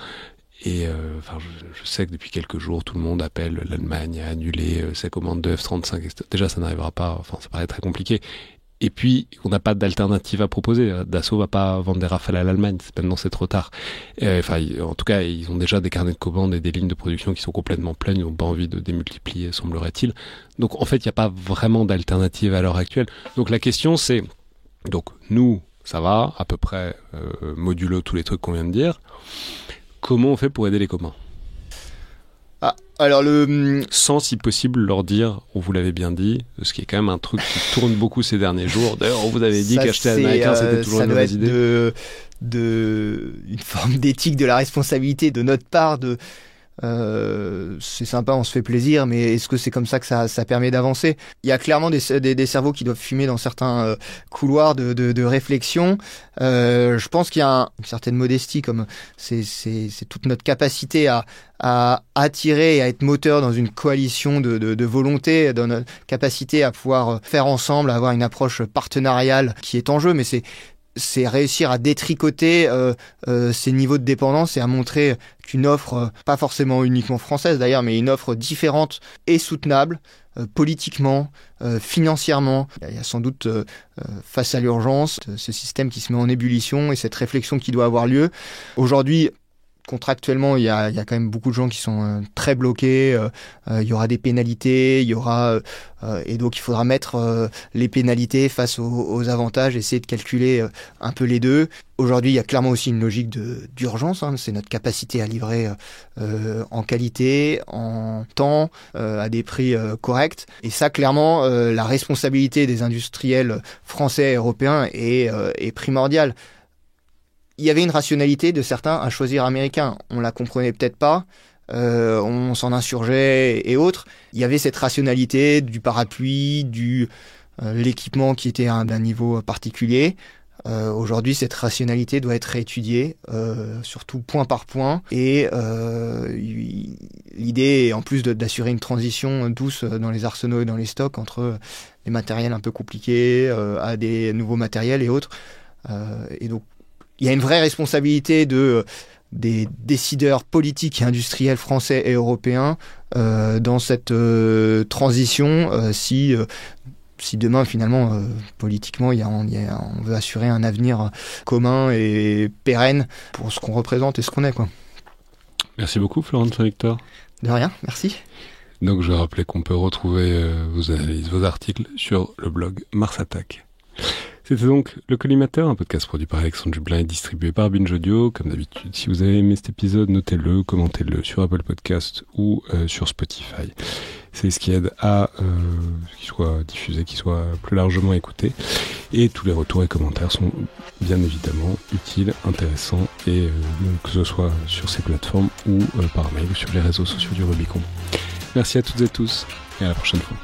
Et je sais que depuis quelques jours, tout le monde appelle l'Allemagne à annuler ses commandes de F-35. Etc. Déjà, ça n'arrivera pas. Ça paraît très compliqué. Et puis, on n'a pas d'alternative à proposer. Dassault va pas vendre des Rafales à l'Allemagne. Maintenant, c'est trop tard. En tout cas, ils ont déjà des carnets de commandes et des lignes de production qui sont complètement pleines. Ils n'ont pas envie de démultiplier, semblerait-il. Donc, en fait, il n'y a pas vraiment d'alternative à l'heure actuelle. Donc, la question, c'est... Donc, nous, ça va, à peu près modulo tous les trucs qu'on vient de dire. Comment on fait pour aider les copains ? Alors sans, si possible, leur dire, on vous l'avait bien dit, ce qui est quand même un truc qui tourne beaucoup ces derniers jours. D'ailleurs, on vous avait dit qu'acheter américain, c'était toujours une mauvaise idée. Ça doit être une forme d'éthique de la responsabilité de notre part. C'est sympa, on se fait plaisir, mais est-ce que c'est comme ça que ça permet d'avancer ? Il y a clairement des cerveaux qui doivent fumer dans certains couloirs de réflexion. Je pense qu'il y a une certaine modestie, comme c'est toute notre capacité à attirer et à être moteur dans une coalition de volonté, dans notre capacité à pouvoir faire ensemble, à avoir une approche partenariale qui est en jeu, mais c'est réussir à détricoter ces niveaux de dépendance et à montrer qu'une offre, pas forcément uniquement française d'ailleurs, mais une offre différente et soutenable, politiquement, financièrement. Il y a sans doute, face à l'urgence, ce système qui se met en ébullition et cette réflexion qui doit avoir lieu. Aujourd'hui, contractuellement, il y a quand même beaucoup de gens qui sont très bloqués. Il y aura des pénalités, et donc il faudra mettre les pénalités face aux avantages, essayer de calculer un peu les deux. Aujourd'hui, il y a clairement aussi une logique d'urgence. C'est notre capacité à livrer en qualité, en temps, à des prix corrects. Et ça, clairement, la responsabilité des industriels français et européens est primordiale. Il y avait une rationalité de certains à choisir américain. On la comprenait peut-être pas. On s'en insurgeait et autres. Il y avait cette rationalité du parapluie, l'équipement qui était d'un niveau particulier. Aujourd'hui, cette rationalité doit être réétudiée, surtout point par point. Et l'idée est en plus d'assurer une transition douce dans les arsenaux et dans les stocks entre les matériels un peu compliqués à des nouveaux matériels et autres. Et donc, il y a une vraie responsabilité des décideurs politiques et industriels français et européens dans cette transition si demain finalement politiquement on veut assurer un avenir commun et pérenne pour ce qu'on représente et ce qu'on est, quoi. Merci beaucoup Florent Saint-Victor. De rien, merci. Donc je rappelais qu'on peut retrouver vos analyses, vos articles sur le blog Mars Attack. C'était donc Le Collimateur, un podcast produit par Alexandre Jublin et distribué par Binge Audio. Comme d'habitude, si vous avez aimé cet épisode, notez-le, commentez-le sur Apple Podcast ou sur Spotify. C'est ce qui aide à qu'il soit diffusé, qu'il soit plus largement écouté. Et tous les retours et commentaires sont bien évidemment utiles, intéressants, et que ce soit sur ces plateformes ou par mail ou sur les réseaux sociaux du Rubicon. Merci à toutes et tous, et à la prochaine fois.